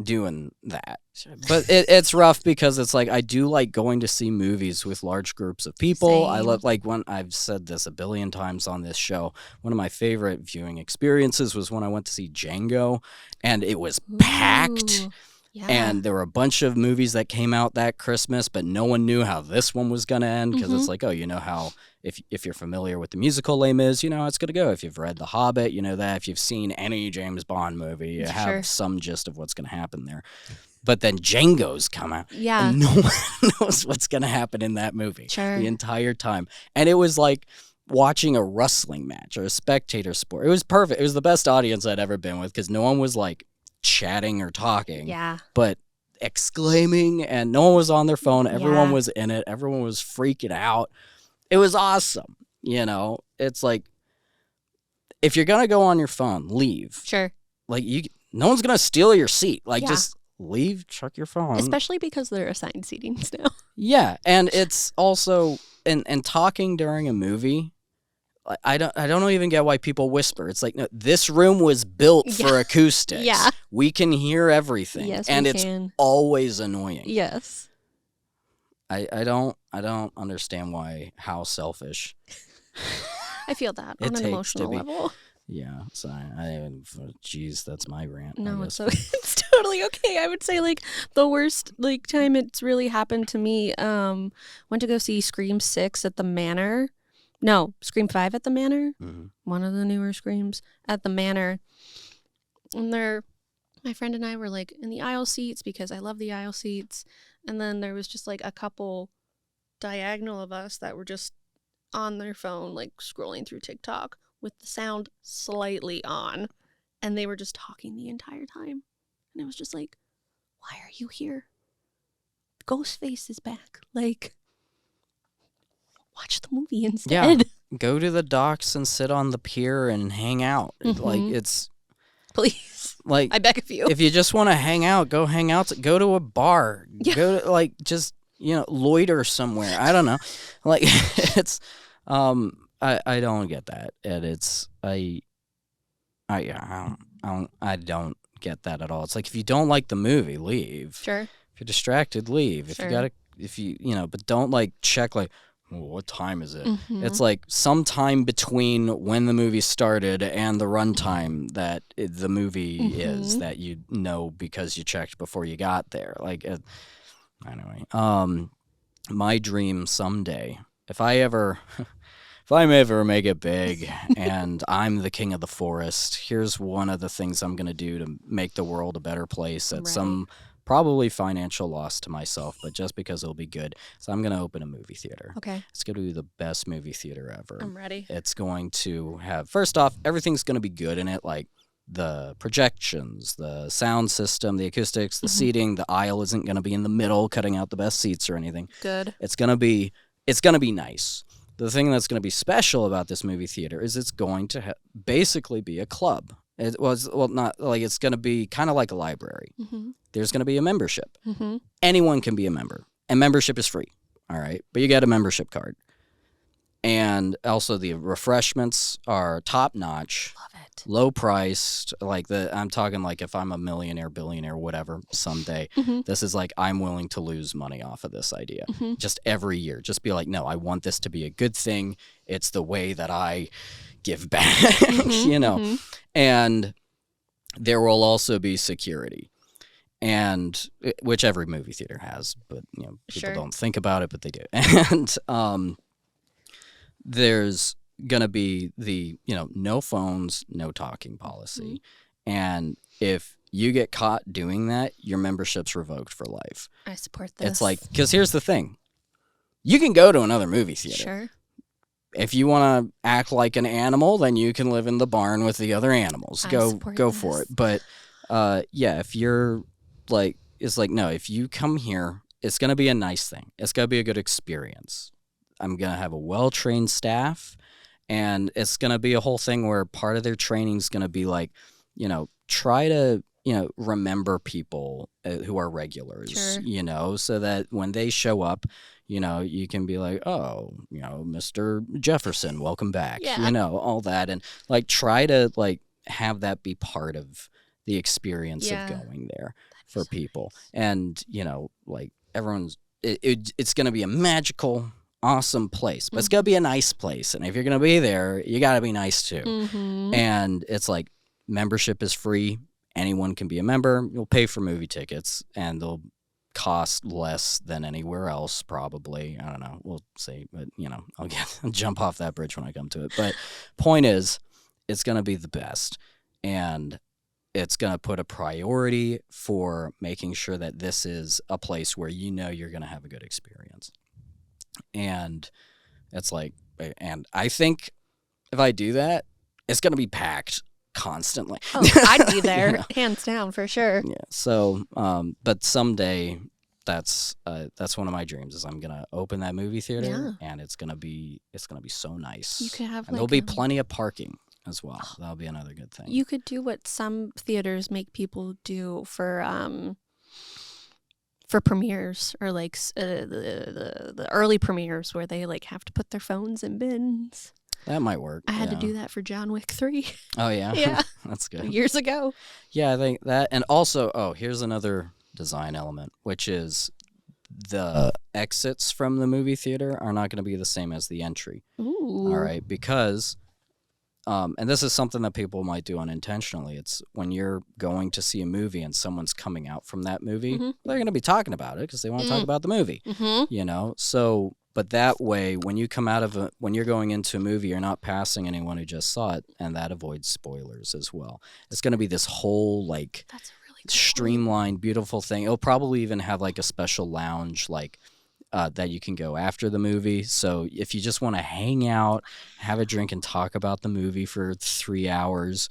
doing that, but it's rough because it's like I do like going to see movies with large groups of people. Same. I love when I've said this a billion times on this show. One of my favorite viewing experiences was when I went to see Django, and it was packed. Yeah. And there were a bunch of movies that came out that Christmas, but no one knew how this one was going to end because it's like, oh, you know how if you're familiar with the musical Les Mis, you know how it's going to go. If you've read The Hobbit, you know that. If you've seen any James Bond movie, you have some gist of what's going to happen there. But then Django's come out. Yeah. And no one knows what's going to happen in that movie the entire time. And it was like watching a wrestling match or a spectator sport. It was perfect. It was the best audience I'd ever been with because no one was like chatting or talking, but exclaiming, and no one was on their phone. Everyone was in it. Everyone was freaking out. It was awesome. You know, it's like, if you're gonna go on your phone, leave. Sure. Like no one's gonna steal your seat. Like just leave, check your phone. Especially because there are assigned seatings now. Yeah, and it's also and talking during a movie. I don't even get why people whisper. It's like, no, this room was built for acoustics. Yeah. We can hear everything. Yes, and it's always annoying. Yes. I don't understand how selfish. I feel that on an emotional level. Yeah. So geez, that's my rant. No, it's it's totally okay. I would say like the worst like time it's really happened to me. Went to go see Scream 6 at the Manor. No, Scream 5 at the Manor. One of the newer Screams at the Manor. And my friend and I were like in the aisle seats because I love the aisle seats. And then there was just like a couple diagonal of us that were just on their phone, like scrolling through TikTok with the sound slightly on. And they were just talking the entire time. And it was just like, why are you here? Ghostface is back. Like, watch the movie instead. Yeah, go to the docks and sit on the pier and hang out. Like, it's... Please. Like, I beg of you. If you just want to hang out, go hang out. Go to a bar. Yeah. Go to, like, just, loiter somewhere. I don't know. Like, it's, I don't get that. And it's, I don't get that at all. It's like, if you don't like the movie, leave. Sure. If you're distracted, leave. Sure. But don't like check like, well, what time is it? Mm-hmm. It's like sometime between when the movie started and the runtime that the movie is, that you know because you checked before you got there. Like, anyway, my dream someday, if I ever make it big and I'm the king of the forest, here's one of the things I'm going to do to make the world a better place at some probably financial loss to myself, but just because it'll be good. So I'm going to open a movie theater. Okay. It's going to be the best movie theater ever. I'm ready. It's going to have, first off, everything's going to be good in it, like the projections, the sound system, the acoustics, the seating. The aisle isn't going to be in the middle, cutting out the best seats or anything. Good. It's going to be nice. The thing that's going to be special about this movie theater is it's going to basically be a club. Not like, it's going to be kind of like a library. Mm-hmm. There's going to be a membership. Mm-hmm. Anyone can be a member, and membership is free. All right, but you get a membership card, and also the refreshments are top notch. Love it. Low priced. Like I'm talking like if I'm a millionaire, billionaire, whatever someday, this is like, I'm willing to lose money off of this idea. Just every year, just be like, no, I want this to be a good thing. It's the way that I give back, and there will also be security, and which every movie theater has, but people don't think about it, but they do. And there's gonna be the no phones, no talking policy, and if you get caught doing that, your membership's revoked for life. I support this. It's like, because here's the thing, you can go to another movie theater. Sure. If you want to act like an animal, then you can live in the barn with the other animals. Go for it. But if you're like, it's like, no, if you come here, it's going to be a nice thing. It's going to be a good experience. I'm going to have a well-trained staff, and it's going to be a whole thing where part of their training is going to be like, try to, remember people who are regulars, so that when they show up, you can be like, oh, Mr. Jefferson, welcome back, all that. And like, try to like have that be part of the experience of going there for people. And, like everyone's, it's going to be a magical, awesome place, but it's going to be a nice place. And if you're going to be there, you got to be nice too. And it's like, membership is free. Anyone can be a member. You'll pay for movie tickets, and they'll cost less than anywhere else, probably. I don't know. We'll see. But, I'll jump off that bridge when I come to it. But point is, it's going to be the best. And it's going to put a priority for making sure that this is a place where you're going to have a good experience. And it's like, and I think if I do that, it's going to be packed constantly. Oh, I'd be there, hands down, for sure. Yeah. So, but someday, that's one of my dreams, is I'm gonna open that movie theater, and it's gonna be so nice. You could have, and there'll be plenty of parking as well. That'll be another good thing. You could do what some theaters make people do for premieres, or like the early premieres where they like have to put their phones in bins. That might work. I had to do that for John Wick 3. Oh, yeah? Yeah. That's good. Years ago. Yeah, I think that. And also, here's another design element, which is the exits from the movie theater are not going to be the same as the entry. Ooh. All right? Because, and this is something that people might do unintentionally. It's when you're going to see a movie and someone's coming out from that movie, they're going to be talking about it because they want to talk about the movie. So... But that way, when you come out of when you're going into a movie, you're not passing anyone who just saw it, and that avoids spoilers as well. It's going to be this whole like streamlined, beautiful thing. It'll probably even have like a special lounge like that you can go after the movie. So if you just want to hang out, have a drink, and talk about the movie for 3 hours,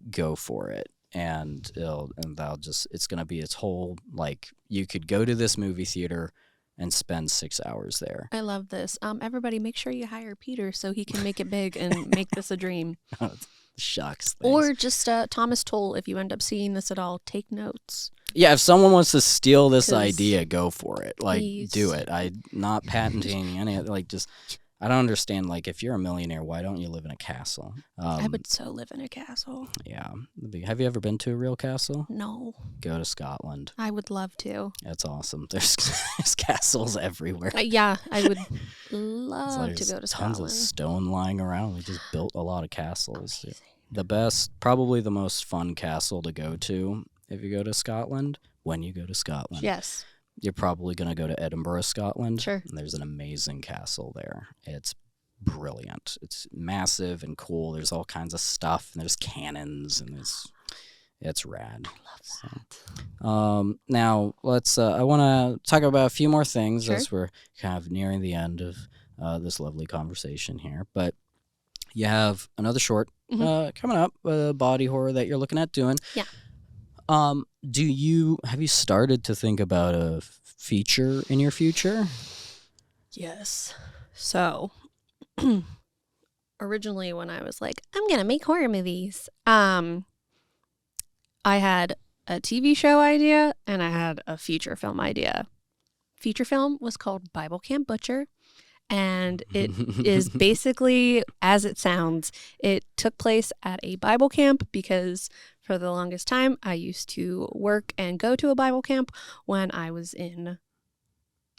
go for it. And it's going to be its whole like, you could go to this movie theater and spend 6 hours there. I love this. Everybody, make sure you hire Peter so he can make it big and make this a dream. Shucks. Thanks. Or just Thomas Toll, if you end up seeing this at all, take notes. Yeah, if someone wants to steal this 'Cause idea, go for it. Like, please. do it. I'm not patenting any. Like, just I don't understand. Like, if you're a millionaire, why don't you live in a castle? I would so live in a castle. Yeah. Have you ever been to a real castle? No. Go to Scotland. I would love to. That's awesome. There's castles everywhere. Yeah, I would love to There's go to tons Scotland. of stone lying around. We just built a lot of castles. Amazing. The best, probably the most fun castle to go to if you go to Scotland, when you go to Scotland. Yes. You're probably going to go to Edinburgh, Scotland. Sure. And there's an amazing castle there. It's brilliant. It's massive and cool. There's all kinds of stuff, and there's cannons, and it's rad. I love that. Now, let's. I want to talk about a few more things Sure. as we're kind of nearing the end of this lovely conversation here. But you have another short coming up, body horror that you're looking at doing. Yeah. Have you started to think about a feature in your future? Yes. So, originally when I was like, I'm going to make horror movies, I had a TV show idea and I had a feature film idea. Feature film was called Bible Camp Butcher, and it is basically, as it sounds, it took place at a Bible camp because for the longest time I used to work and go to a Bible camp when I was in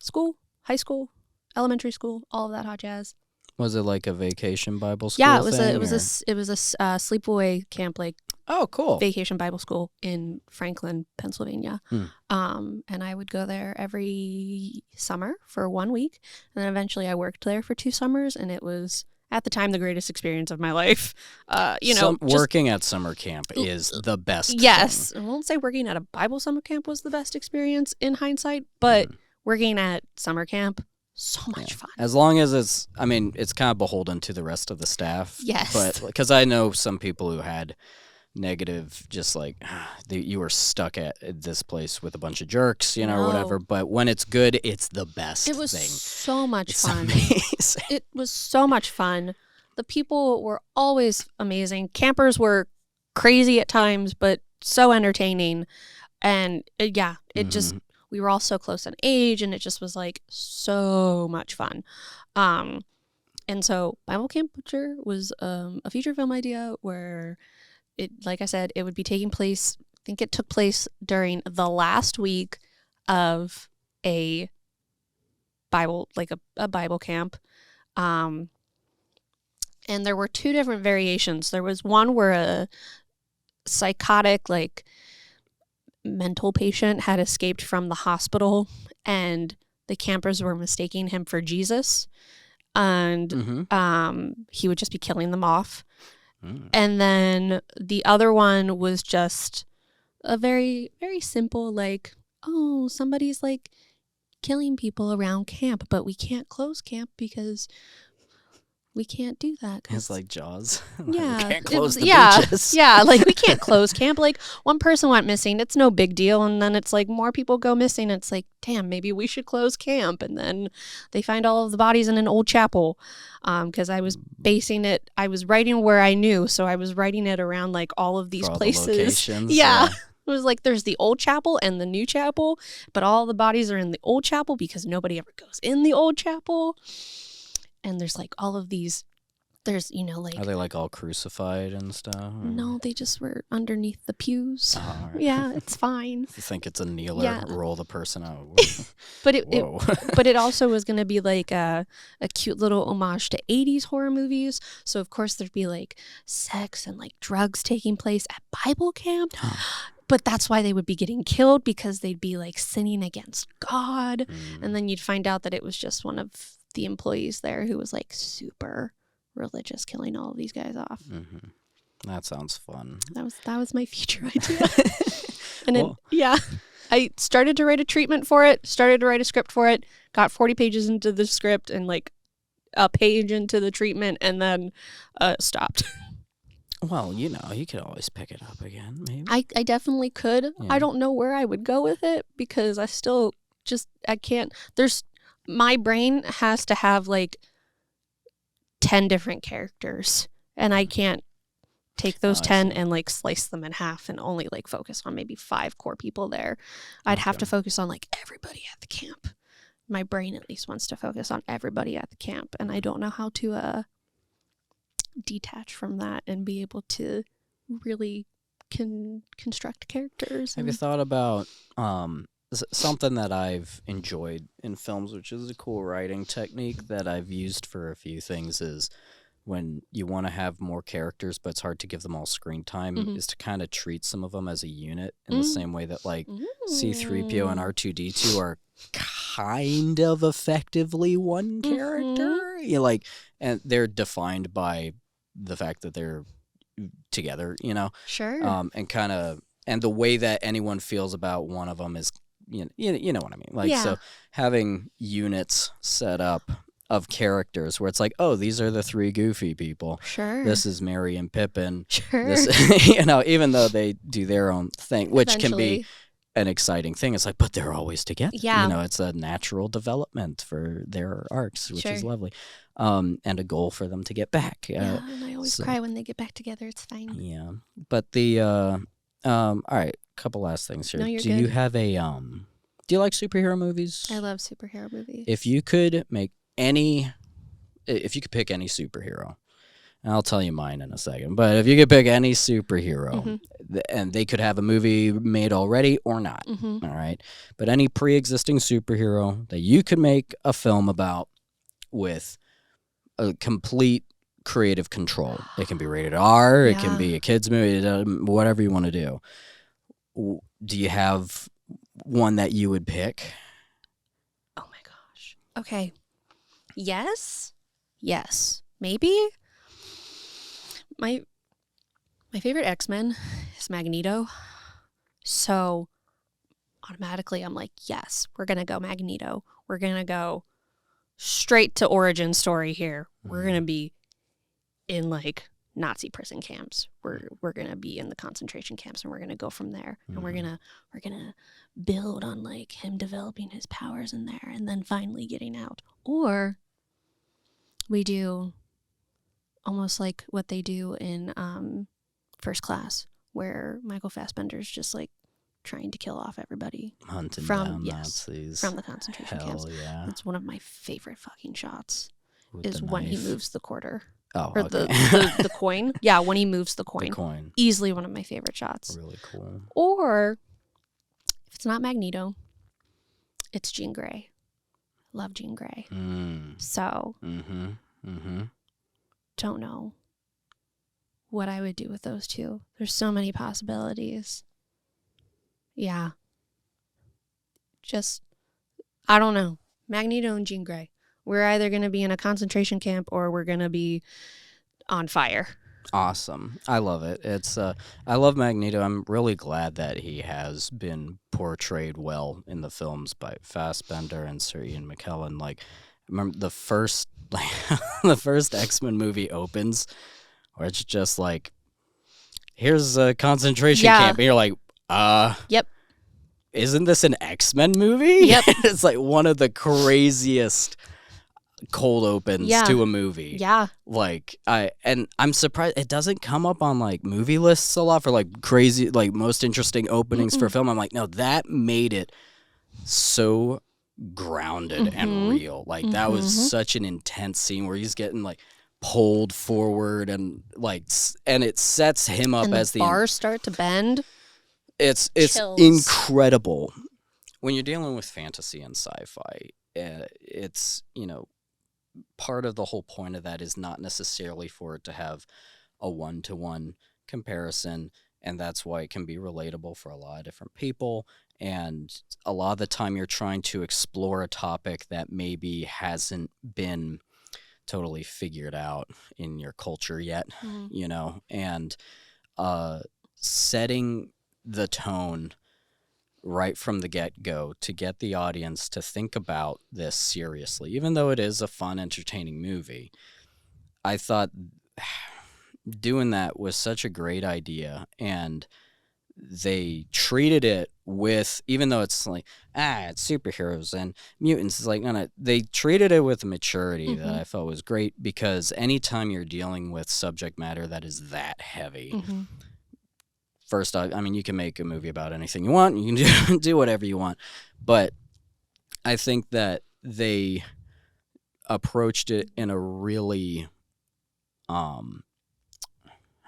school, high school, elementary school, all of that hot jazz. Was it like a vacation Bible school? Yeah, it was thing, a sleepaway camp, like Oh, cool. vacation Bible school in Franklin, Pennsylvania. And I would go there every summer for 1 week, and then eventually I worked there for 2 summers, and it was at the time the greatest experience of my life. Working at summer camp is the best. Yes, thing. I won't say working at a Bible summer camp was the best experience in hindsight, but working at summer camp, so much fun. As long as it's kind of beholden to the rest of the staff. Yes. But because I know some people who had negative, just like you were stuck at this place with a bunch of jerks, or whatever. But when it's good, it's the best. It was thing. so much It's fun. amazing. It was so much fun. The people were always amazing. Campers were crazy at times, but so entertaining. And just, we were all so close in age, and it just was like so much fun. And so Bible Camp Butcher was a feature film idea where it, like I said, it would be taking place, I think it took place during the last week of a Bible, like a Bible camp. And there were 2 different variations. There was one where a psychotic, like, mental patient had escaped from the hospital, and the campers were mistaking him for Jesus, and he would just be killing them off. And then the other one was just a very, very simple, like, oh, somebody's like killing people around camp, but we can't close camp because we can't do that. It's like Jaws. Yeah. We can't close the yeah, beaches. yeah, like we can't close camp. Like one person went missing, it's no big deal. And then it's like more people go missing. It's like, damn, maybe we should close camp. And then they find all of the bodies in an old chapel. Because I was basing it, I was writing where I knew. So I was writing it around like all of these For all the places. locations, Yeah. It was like there's the old chapel and the new chapel, but all the bodies are in the old chapel because nobody ever goes in the old chapel. And there's like all of these, there's, like... Are they like all crucified and stuff? Or? No, they just were underneath the pews. Oh, all right. Yeah, it's fine. You think it's a kneeler, Yeah. roll the person out. But it Whoa. it also was going to be like a cute little homage to 80s horror movies. So of course there'd be like sex and like drugs taking place at Bible camp. But that's why they would be getting killed, because they'd be like sinning against God. And then you'd find out that it was just one of the employees there who was like super religious, killing all of these guys off. That sounds fun. That was my future idea. And I started to write a treatment for it, started to write a script for it, got 40 pages into the script and like a page into the treatment, and then stopped. Well, you could always pick it up again, maybe. I definitely could. Yeah. I don't know where I would go with it, because I still I can't. My brain has to have like 10 different characters, and I can't take those I 10 see. and like slice them in half and only like focus on maybe 5 core people there. I'd have to focus on like everybody at the camp. My brain at least wants to focus on everybody at the camp, and I don't know how to detach from that and be able to really construct characters. Have you thought about something that I've enjoyed in films, which is a cool writing technique that I've used for a few things, is when you want to have more characters but it's hard to give them all screen time, is to kind of treat some of them as a unit in the same way that like C-3PO and R2-D2 are kind of effectively one character. You know, like, and they're defined by the fact that they're together, you know. Sure. And the way that anyone feels about one of them is, you know what I mean. Like, so having units set up of characters where it's like, oh, these are the 3 goofy people. Sure. This is Merry and Pippin. Sure. This, you know, even though they do their own thing, which Eventually. can be an exciting thing. It's like, but they're always together. Yeah. You know, it's a natural development for their arcs, which is lovely. And a goal for them to get back. Yeah, and I always cry when they get back together. It's fine. Yeah. But the, all right, couple last things here. No, you're do good. you have a, do you like superhero movies? I love superhero movies. If you could pick any superhero, and I'll tell you mine in a second, but if you could pick any superhero, and they could have a movie made already or not, all right? But any pre-existing superhero that you could make a film about with a complete creative control. It can be rated R, it can be a kid's movie, whatever you want to do. Do you have one that you would pick? Oh my gosh. Okay. Yes. Maybe. My favorite X-Men is Magneto. So automatically I'm like, yes, we're going to go Magneto. We're going to go straight to origin story here. We're going to be in like Nazi prison camps. We're going to be in the concentration camps, and we're going to go from there. And we're going to build on like him developing his powers in there and then finally getting out. Or we do almost like what they do in First Class, where Michael Fassbender's just like trying to kill off everybody. Hunting down Nazis. From the concentration camps. Yeah. That's one of my favorite fucking shots. With is the when he knife. moves the quarter. Oh, or okay. the coin. Yeah, when he moves the coin. The coin. Easily one of my favorite shots. Really cool. Or if it's not Magneto, it's Jean Grey. Love Jean Grey. So don't know what I would do with those two. There's so many possibilities. Yeah. Just, I don't know. Magneto and Jean Grey. We're either going to be in a concentration camp or we're going to be on fire. Awesome. I love it. I love Magneto. I'm really glad that he has been portrayed well in the films by Fassbender and Sir Ian McKellen. Like, remember the first X-Men movie opens where it's just like, here's a concentration camp. And you're like, Yep. Isn't this an X-Men movie? Yep. It's like one of the craziest cold opens to a movie. Yeah. Like, I'm surprised it doesn't come up on like movie lists a lot for like crazy, like most interesting openings for film. I'm like, no, that made it so grounded and real. Like that was such an intense scene where he's getting like pulled forward and like, and it sets him up and as the bars start to bend. It's Chills. incredible when you're dealing with fantasy and sci-fi. It's, you know, part of the whole point of that is not necessarily for it to have a one-to-one comparison, and that's why it can be relatable for a lot of different people. And a lot of the time you're trying to explore a topic that maybe hasn't been totally figured out in your culture yet, you know, and setting the tone right from the get-go to get the audience to think about this seriously, even though it is a fun, entertaining movie. I thought doing that was such a great idea, and they treated it with, even though it's like, it's superheroes and mutants, it's like, no, they treated it with maturity that I felt was great, because anytime you're dealing with subject matter that is that heavy, first, I mean, you can make a movie about anything you want, you can do whatever you want, but I think that they approached it in a really, how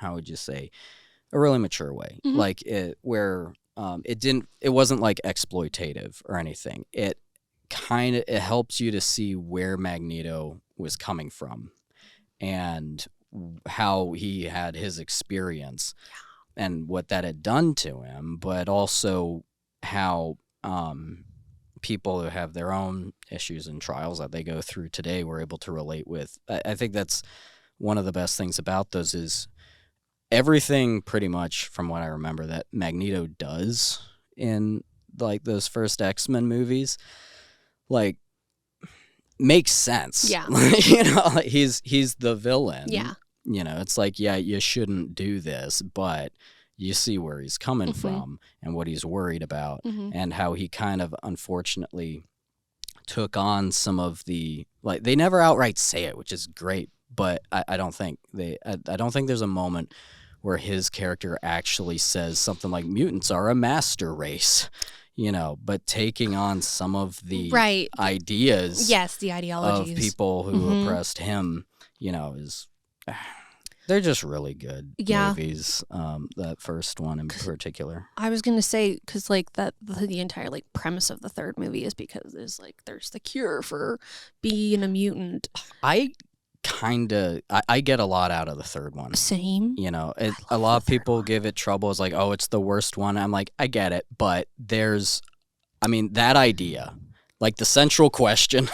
would you say, a really mature way, like it wasn't like exploitative or anything. It helps you to see where Magneto was coming from and how he had his experience and what that had done to him, but also how people who have their own issues and trials that they go through today were able to relate with. I think that's one of the best things about those is everything pretty much from what I remember that Magneto does in like those first X-Men movies, like makes sense. Yeah. You know, like he's the villain. Yeah. You know, it's like, yeah, you shouldn't do this, but you see where he's coming from and what he's worried about and how he kind of unfortunately took on some of the, like, they never outright say it, which is great, but I don't think there's a moment where his character actually says something like mutants are a master race, you know, but taking on some of the ideas the ideologies of people who oppressed him, you know, they're just really good movies. That first one in particular. I was gonna say, because like the entire like premise of the third movie is because there's the cure for being a mutant. I get a lot out of the third one. Same. You know, a lot of people give it trouble. It's like, oh, it's the worst one. I'm like, I get it, but that idea, like the central question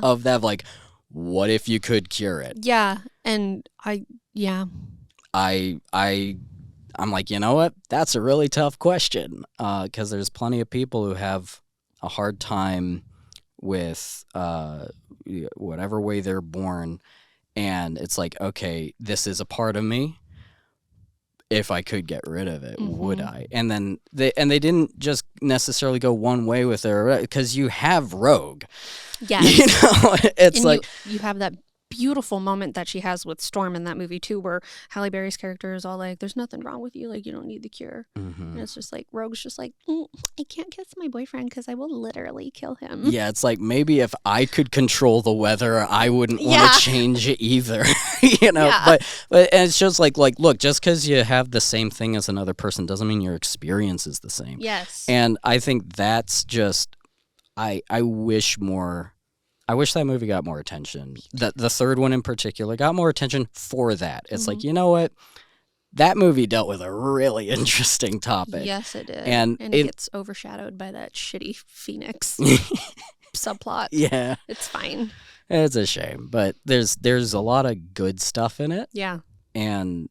of that, like, what if you could cure it? Yeah, and I'm like, you know what? That's a really tough question, because there's plenty of people who have a hard time with whatever way they're born. And it's like, okay, this is a part of me. If I could get rid of it, would I? And then they didn't just necessarily go one way with it, because you have Rogue. Yes. You know, it's and like you have that beautiful moment that she has with Storm in that movie too, where Halle Berry's character is all like, there's nothing wrong with you, like you don't need the cure. And it's just like Rogue's just like, I can't kiss my boyfriend because I will literally kill him. Yeah, it's like, maybe if I could control the weather, I wouldn't want to change it either. You know, but and it's just like look, just because you have the same thing as another person doesn't mean your experience is the same. Yes. And I think that's just, I wish that movie got more attention. The third one in particular got more attention for that. It's like, you know what? That movie dealt with a really interesting topic. Yes, it did. And it gets overshadowed by that shitty Phoenix subplot. Yeah. It's fine. It's a shame. But there's a lot of good stuff in it. Yeah. And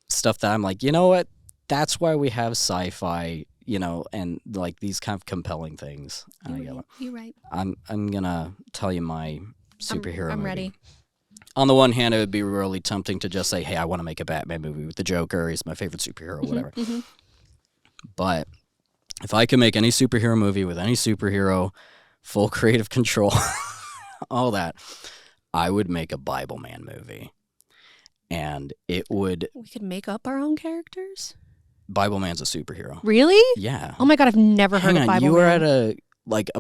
stuff that I'm like, you know what? That's why we have sci-fi, you know, and like these kind of compelling things. You're right. I'm gonna tell you my superhero I'm movie. ready. On the one hand, it would be really tempting to just say, hey, I want to make a Batman movie with the Joker. He's my favorite superhero, whatever. But if I could make any superhero movie with any superhero, full creative control, all that, I would make a Bibleman movie. And it would... We could make up our own characters? Bibleman's a superhero. Really? Yeah. Oh my God, I've never heard of Bibleman. You were at a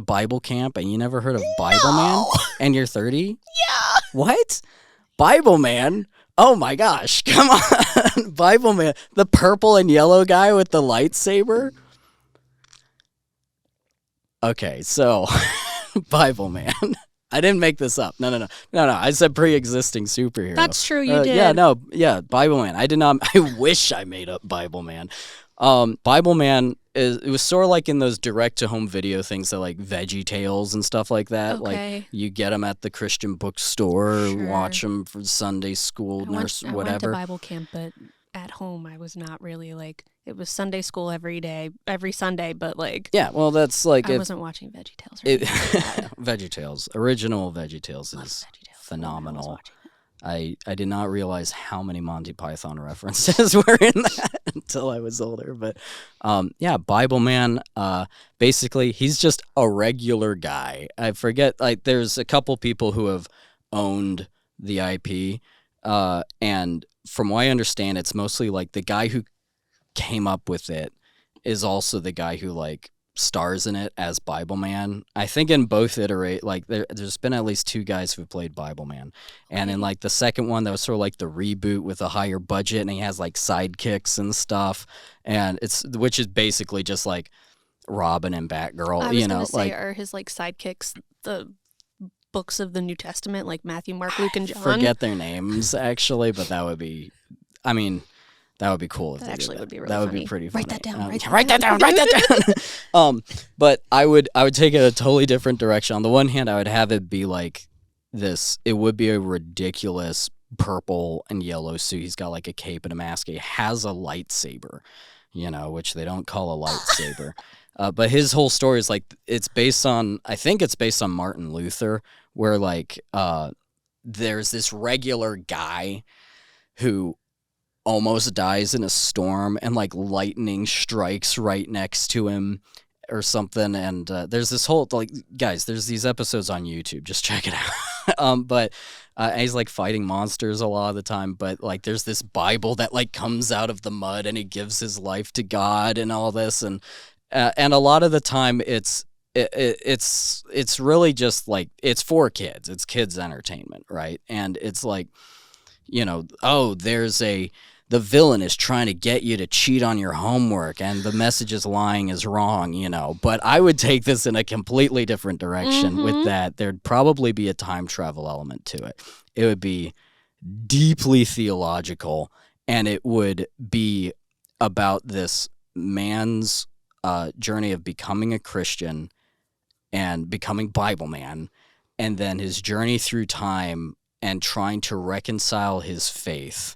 Bible camp and you never heard of Bibleman? And you're 30? Yeah. What? Bibleman? Oh my gosh, come on. Bibleman. The purple and yellow guy with the lightsaber? Okay, so Bibleman. I didn't make this up. No. I said pre-existing superhero. That's true, you did. Yeah, Bibleman. I did not. I wish I made up Bibleman. Bibleman it was sort of like in those direct-to-home video things that like Veggie Tales and stuff like that. Okay. Like you get them at the Christian bookstore, watch them for Sunday school, I went to Bible camp, but at home I was not really like, it was Sunday school every day, every Sunday, but like... Yeah, well that's like... I wasn't watching Veggie Tales. Or Veggie Tales. Original Veggie Tales is phenomenal. I did not realize how many Monty Python references were in that until I was older. But yeah, Bibleman, basically, he's just a regular guy. I forget, like, there's a couple people who have owned the IP, and from what I understand, it's mostly like the guy who came up with it is also the guy who like stars in it as Bibleman. I think in both there's been at least 2 guys who played Bibleman, and in like the second one that was sort of like the reboot with a higher budget, and he has like sidekicks and stuff, and which is basically just like Robin and Batgirl. I was gonna say, are his like sidekicks the books of the New Testament, like Matthew, Mark, Luke, and John? Forget their names actually, but that would be, I mean, that would be cool. If that they actually did that. would be really That would funny. be pretty funny. Write that down. Write that down. But I would take it a totally different direction. On the one hand, I would have it be like this. It would be a ridiculous purple and yellow suit. He's got like a cape and a mask. He has a lightsaber, which they don't call a lightsaber. But his whole story is like, I think it's based on Martin Luther, where like there's this regular guy who almost dies in a storm, and like lightning strikes right next to him or something, and there's this whole, like, guys, there's these episodes on YouTube, just check it out. But he's like fighting monsters a lot of the time, but like there's this Bible that like comes out of the mud, and he gives his life to God and all this, and a lot of the time it's really just like, it's for kids, it's kids entertainment, right? And it's like, the villain is trying to get you to cheat on your homework, and the message is lying is wrong, But I would take this in a completely different direction with that. There'd probably be a time travel element to it. It would be deeply theological, and it would be about this man's journey of becoming a Christian and becoming Bibleman, and then his journey through time and trying to reconcile his faith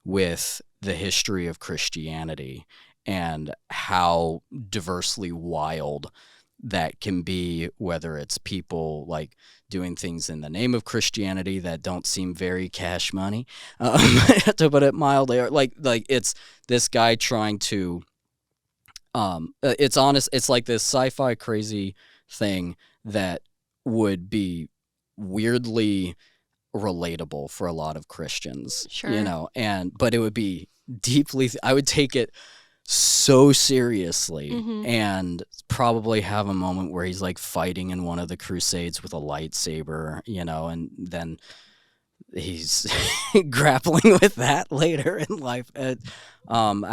with the history of Christianity and how diversely wild that can be, whether it's people like doing things in the name of Christianity that don't seem very cash money, to put it mildly, or like it's this guy trying to, it's like this sci-fi crazy thing that would be weirdly relatable for a lot of Christians, sure. But it would be deeply, I would take it so seriously, and probably have a moment where he's like fighting in one of the crusades with a lightsaber, and then he's grappling with that later in life. I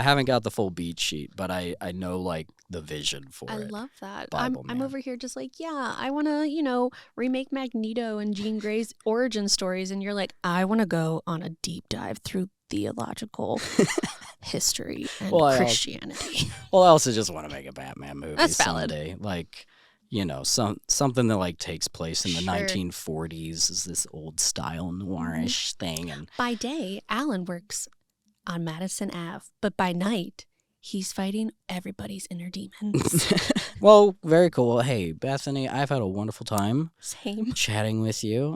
haven't got the full beat sheet, but I know like the vision for it. I love that. I'm over here just like, yeah, I want to, remake Magneto and Jean Grey's origin stories. And you're like, I want to go on a deep dive through theological history and Christianity. I also just want to make a Batman movie. That's valid. Someday. Like, something that like takes place in the Sure. 1940s, is this old style noirish thing. And by day, Alan works on Madison Ave, but by night, he's fighting everybody's inner demons. Well, very cool. Hey, Bethany, I've had a wonderful time Same. chatting with you.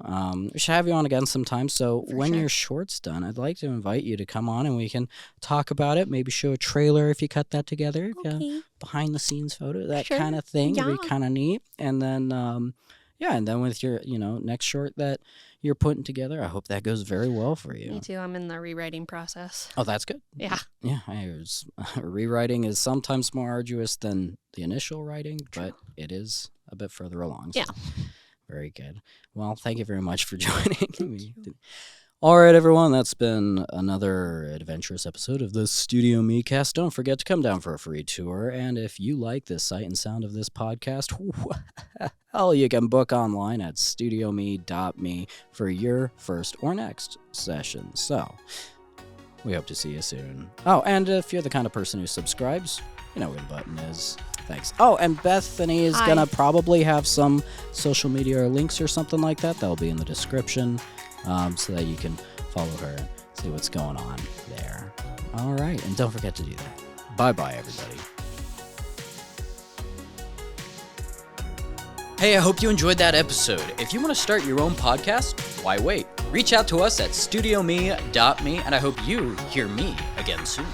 We should have you on again sometime. So For when sure. your short's done, I'd like to invite you to come on and we can talk about it. Maybe show a trailer if you cut that together. Okay. Behind the scenes photo, that Sure. kind of thing would be Yeah. kind of neat. And then, and then with your, next short that you're putting together, I hope that goes very well for you. Me too. I'm in the rewriting process. Oh, that's good. Yeah. Yeah, rewriting is sometimes more arduous than the initial writing, but it is a bit further along. So. Yeah. Very good. Well, thank you very much for joining me. All right, everyone, that's been another adventurous episode of the StudioMEcast. Don't forget to come down for a free tour, and if you like the sight and sound of this podcast, hell, you can book online at studiome.me for your first or next session. So, we hope to see you soon. Oh, and if you're the kind of person who subscribes, you know where the button is. Thanks. Oh, and Bethany is going to probably have some social media or links or something like that. That'll be in the description. So that you can follow her and see what's going on there. All right, and don't forget to do that. Bye-bye, everybody. Hey, I hope you enjoyed that episode. If you want to start your own podcast, why wait? Reach out to us at StudioME.me, and I hope you hear me again soon.